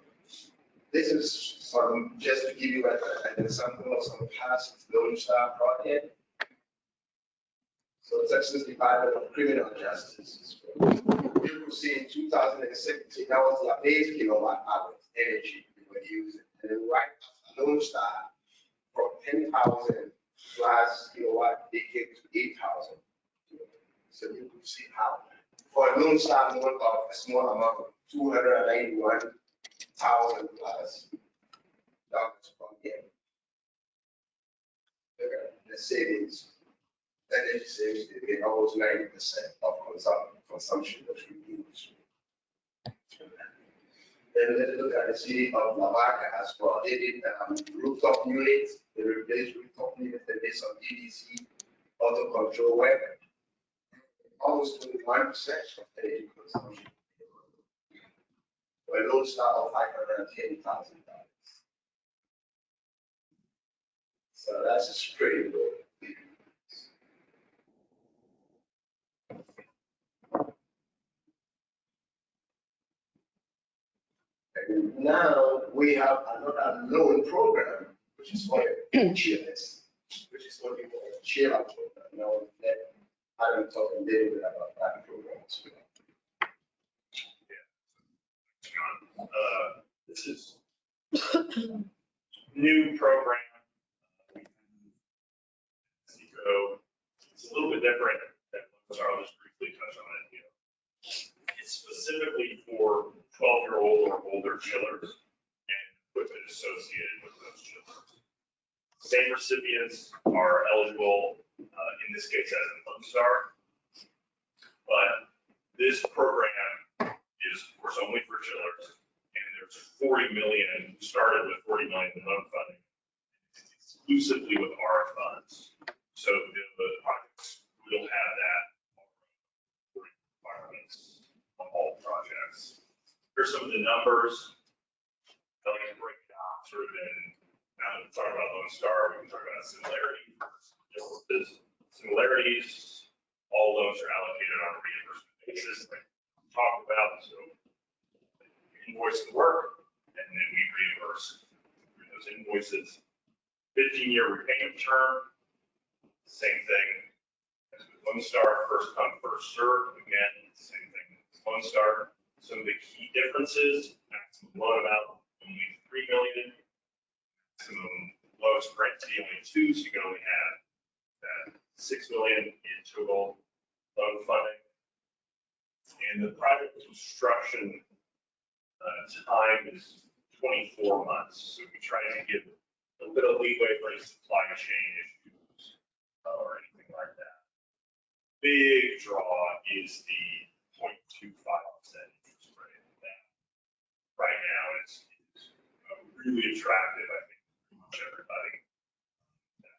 This is some, just to give you an example of some past LoanSTAR project. So Texas Department of Criminal Justice. You will see in 2017, that was the base kilowatt hours energy we were using. And then right after LoanSTAR, from 10,000 plus kilowatt, they came to 8,000. So you can see how, for a LoanSTAR loan of a small amount, 291,000 plus dollars per year. The savings, energy savings, they get almost 90% of consumption that we use. Then let's look at the city of Lavaca as well. They did rooftop units, they replaced rooftop units, they did some EDC auto control work. Almost 21% of energy consumption. For a LoanSTAR of $510,000. So that's just pretty good. And now we have another loan program, which is called chillers, which is what we call a chiller program. Now, I'm talking a little bit about that program as well. John, this is new program. SECO. It's a little bit different than LoanSTAR. I'll just briefly touch on it. It's specifically for 12-year-old or older chillers and equipment associated with those chillers. Same recipients are eligible, in this case as a LoanSTAR, but this program is of course only for chillers, and there's 40 million, started with 40 million in loan funding, exclusively with our funds. So the projects will have that requirements on all projects. Here's some of the numbers. I like to break it down sort of in, now that we're talking about LoanSTAR, we can talk about similarities, differences. Similarities, all loans are allocated on a reimbursement basis, like we talked about. So we invoice the work, and then we reimburse through those invoices. 15-year repayment term, same thing as with LoanSTAR, first come, first served. Again, same thing with LoanSTAR. Some of the key differences: maximum loan amount only $3 million, maximum lowest grantee only 2, so you can only have that $6 million in total loan funding. And the project construction time is 24 months, so we try to give a little bit of leeway for any supply chain issues or anything like that. Big draw is the 0.25% interest rate. That right now is really attractive, I think, pretty much everybody. That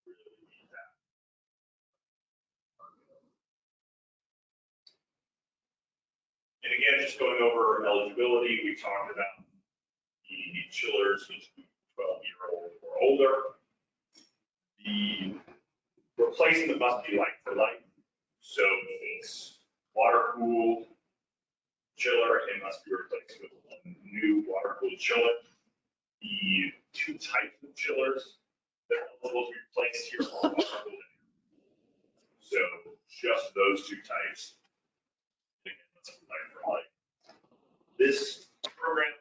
really need that. And again, just going over eligibility, we talked about the chillers, which 12-year-old or older. The replacement must be like for like. So if it's water cooled chiller, it must be replaced with a new water cooled chiller. The 2 types of chillers that are eligible to be replaced here are water cooled. So just those 2 types. Again, that's like for like. This program,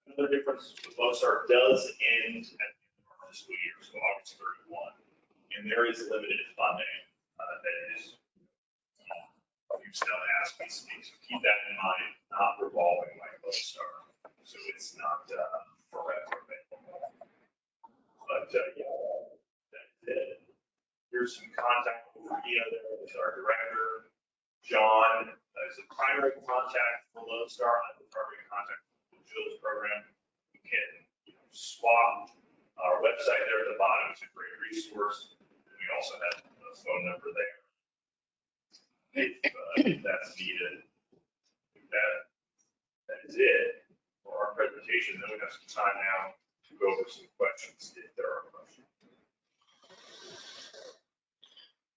another difference with LoanSTAR, does end at the end of our fiscal year, so August 31. And there is limited funding that is used now as we speak. So keep that in mind, not revolving like LoanSTAR. So it's not forever available. But yeah, that's it. Here's some contact over here. There is our director. John is the primary contact for LoanSTAR. I'm the primary contact for the Chillers program. You can swap our website there at the bottom. It's a great resource. And we also have a phone number there if that's needed. That is it for our presentation. Then we have some time now to go over some questions if there are questions.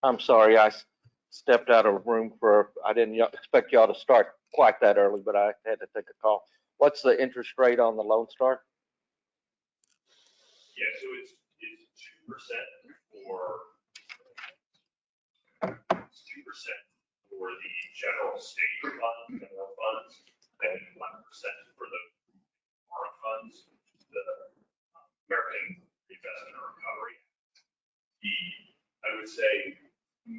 I'm sorry, I stepped out of room I didn't expect y'all to start quite that early, but I had to take a call. What's the interest rate on the LoanSTAR? Yeah, so it's 2% for, it's 2% for the general state fund, general funds, and 1% for the ARA funds, the American Reinvestment and Recovery. I would say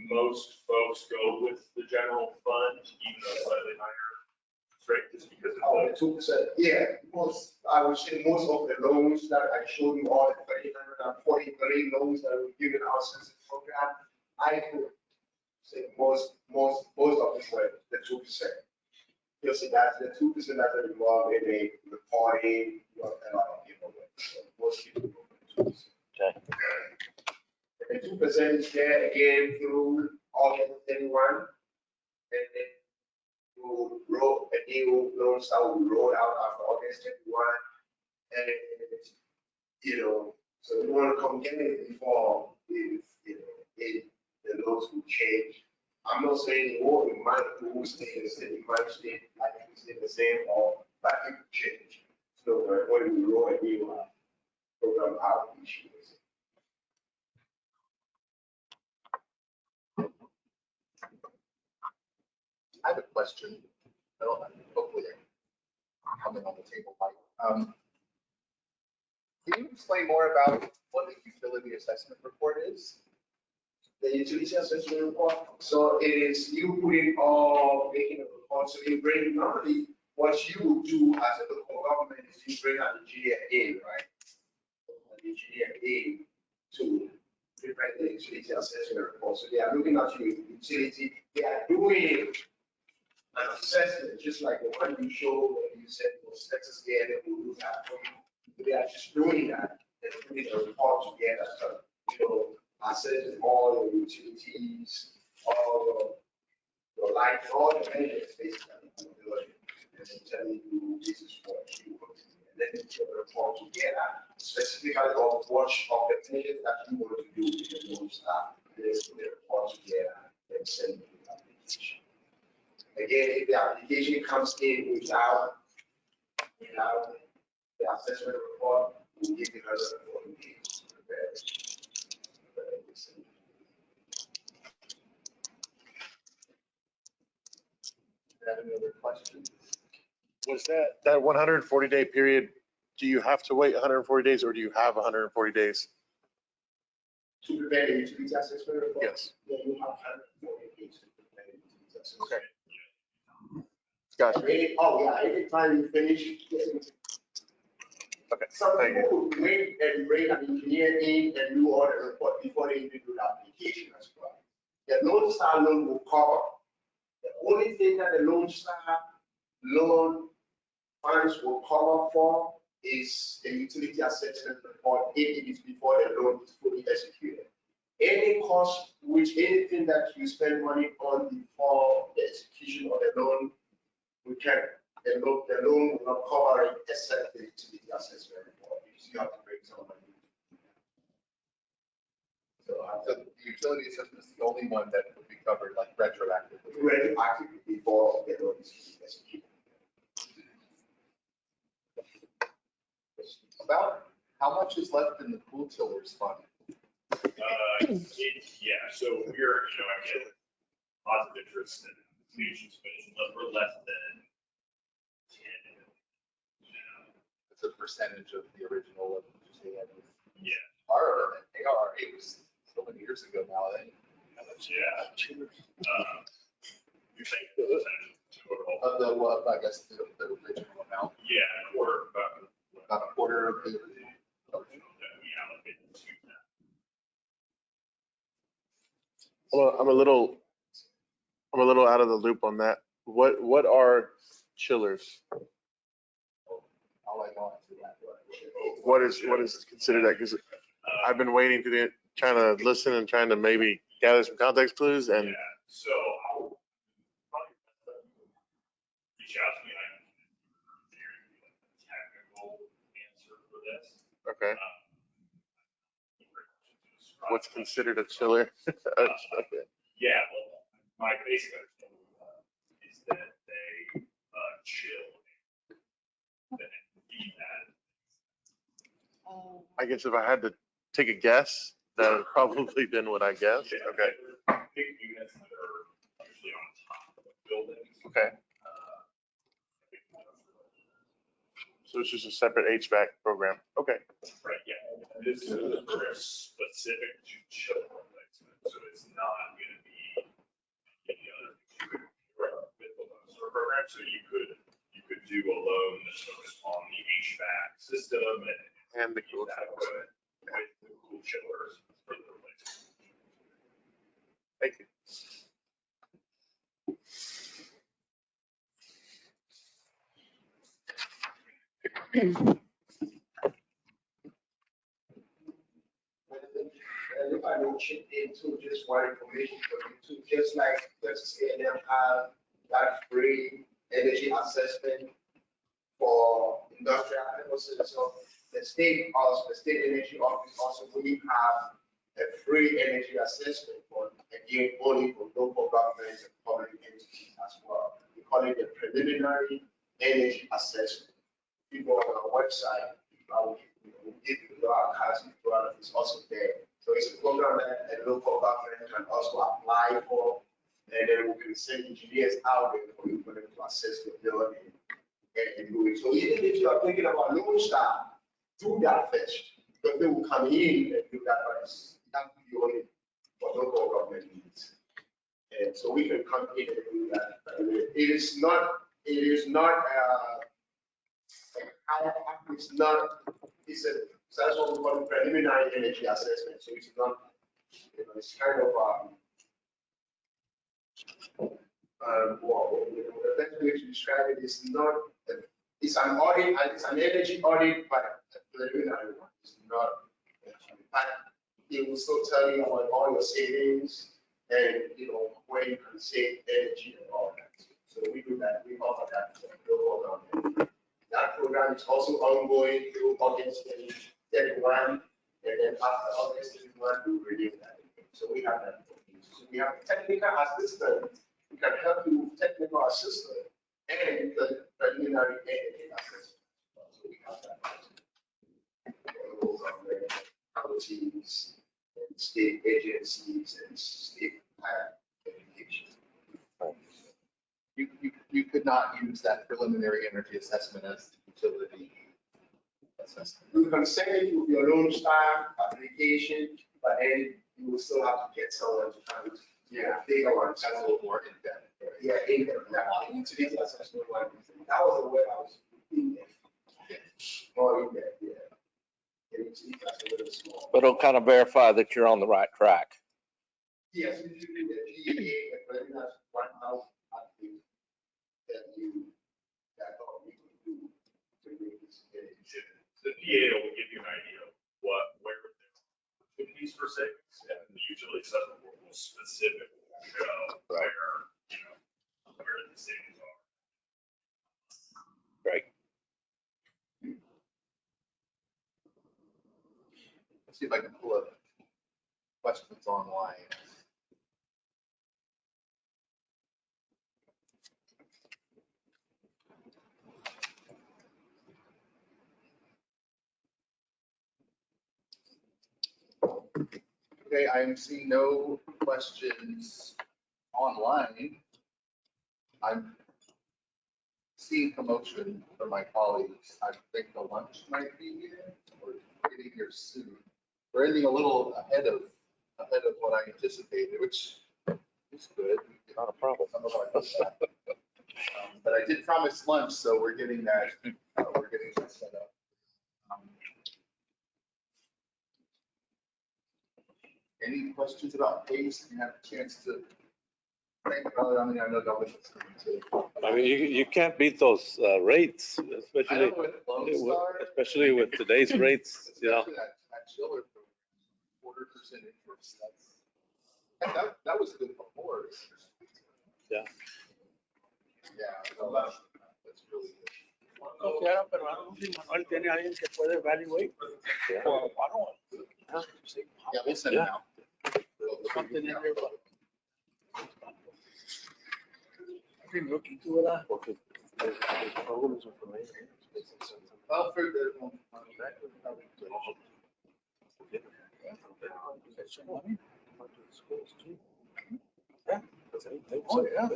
most folks go with the general fund, even though slightly higher, straight, just because of Oh, the 2%, yeah, most, I would say most of the loans that I showed you, all the 343 loans that were given out since the program, I would say most of them were the 2%. You'll see that the 2% that are involved in a reporting, you know, a lot of people with, so most people go with 2%. Okay. And the 2% is there again through August 31, and then will roll, a new LoanSTAR will roll out after August 31. And, you know, so we want to come get it before, if, you know, the laws will change. I'm not saying it won't, it might, it will stay the same, it might stay, like, it will stay the same, or, but it could change. So when we roll a new program out, we should. I have a question. I don't know, hopefully I'm coming on the table, Mike. Can you explain more about what the utility assessment report is? The utility assessment report, so it is you putting all, making a report, so you bring, normally, what you do as a local government is you bring an engineer in, right? An engineer in to prepare the utility assessment report, so they are looking at your utility, they are doing an assessment, just like the one you showed, when you said it was Texas here, they will do that for you. They are just doing that, and putting a report together, so, you know, assessing all your utilities, all your lights, all the benefits, basically, and then telling you this is what you want to do. And then you put a report together, specifically of what of the things that you want to do with your LoanSTAR. And then put the report together and send it to the application. Again, if the application comes in without the assessment report, we'll give you another 40 days to prepare it. Have any other questions? Was that 140-day period, do you have to wait 140 days or do you have 140 days? To prepare the utility assessment report? Yes. Yeah, you have 140 days to prepare the utility assessment. Okay. Gotcha. Oh, yeah, anytime you finish. Okay, Some thank you. people could wait and bring an engineer in and do all the report before they even do the application as well. The LoanSTAR loan will cover. The only thing that the LoanSTAR loan funds will cover for is the utility assessment report if it is before the loan is fully executed. Any cost, anything that you spend money on before the execution of the loan, we can, the loan will not cover it except the utility assessment report. You have to bring some money. So the utility assessment is the only one that would be covered like retroactively. Retroactively before the loan is fully executed. About how much is left in the pool tillers fund? Yeah, so we're, you know, I get lots of interest in applications, but we're less than 10. It's a percentage of the original of Yeah. our ARA was so many years ago now. Yeah. You think the percentage total? Of the, well, I guess the original amount, Yeah, a quarter, about a quarter of the. that we allocated to that. Well, I'm a little out of the loop on that. What are chillers? I'll let you answer that. What is considered that? Because I've been waiting to trying to listen and trying to maybe gather some context clues and. Yeah, so I'll probably reach out to me. I can figure out a technical answer for this. Okay. What's considered a chiller? Okay. Yeah, well, my basic understanding is that they chill and feed that. I guess if I had to take a guess, that would probably been what I guessed. Yeah, Okay, they're big units that are usually on top of buildings. okay. Uh, So it's just a separate HVAC program. Okay. Right, yeah. And this is very specific to chiller replacement, so it's not gonna be any other things you would with the LoanSTAR program. So you could do a loan that's focused on the HVAC system And the use cool that stuff. with the cool chillers for the replacement. Thank you. And if I may chip in too, just one information for you too, just like Texas A&M have that free energy assessment for industrial purposes. So the state energy office also we have a free energy assessment for, again, only for local governments and public entities as well. We call it the preliminary energy assessment. People on our website, we'll give you our cards, it's also there. So it's a program that a local government can also apply for, and then we can send engineers out there for them to assess the building and do it. So even if you are thinking about LoanSTAR, do that first, because they will come in and do that, but it's not only for local government needs. And so we can come in and do that. It is not, it's a, so that's what we call preliminary energy assessment. So it's not, it's kind of, well, the best way to describe it is not, it's an audit, it's an energy audit, but a preliminary one. It's not, but it will still tell you about all your savings and, where you can save energy and all that. So we do that, we offer that for local government. That program is also ongoing through August 31, and then after August 31, we will renew that. So we have that. So we have technical assistance. We can help you with technical assistance and the preliminary energy assessment. So we have that. Those are the counties and state agencies and state higher education. You could not use that preliminary energy assessment as the utility assessment. You can send it with your LoanSTAR application, but then you will still have to get someone to come. Yeah, they don't want. That's a little more in depth. Yeah, in there. That utility assessment one. That was the way I was in there. More in there, yeah. The utility assessment is small. But it'll kind of verify that you're on the right track. Yes, usually the PEA, the preliminary one house, I think that we can do to make this. The PA will give you an idea of where there are opportunities for savings, and the utility assessment will specifically show where the savings are. Right. Let's see if I can pull up questions online. Okay, I'm seeing no questions online. I'm seeing commotion from my colleagues. I think the lunch might be here or getting here soon. We're ending a little ahead of what I anticipated, which is good. Not a problem. Some of our stuff. But I did promise lunch, so we're getting that set up. Any questions about PACE? You have a chance to think about it. I mean, I know y'all was listening to. I mean, you can't beat those rates, I especially, know with LoanSTAR. especially with today's rates, Especially that chiller program, 4% interest. That was good before. Yeah. Yeah, that's really good. Claro, pero si Manuel tiene alguien que puede evaluate. Yeah. Well, I don't. Yeah, we'll send it out. Primero que tú, ¿verdad? Porque algunos information. Well, for the, Oh, yeah.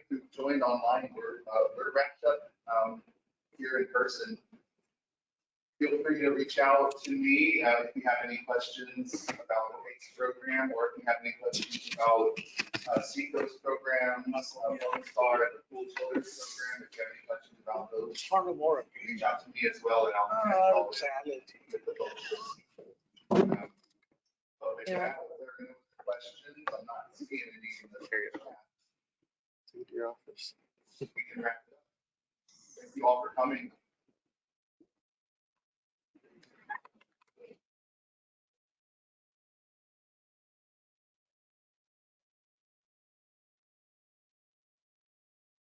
who joined online, we're wrapped up here in person. Feel free to reach out to me if you have any questions about the PACE program, or if you have any questions about SECO's programs, LoanSTAR, the pool children's program. If you have any questions about those, reach out to me as well, and I'll connect all with the folks. But if there are no questions, I'm not seeing any in the area. To your office. We can wrap it up. Thank you all for coming.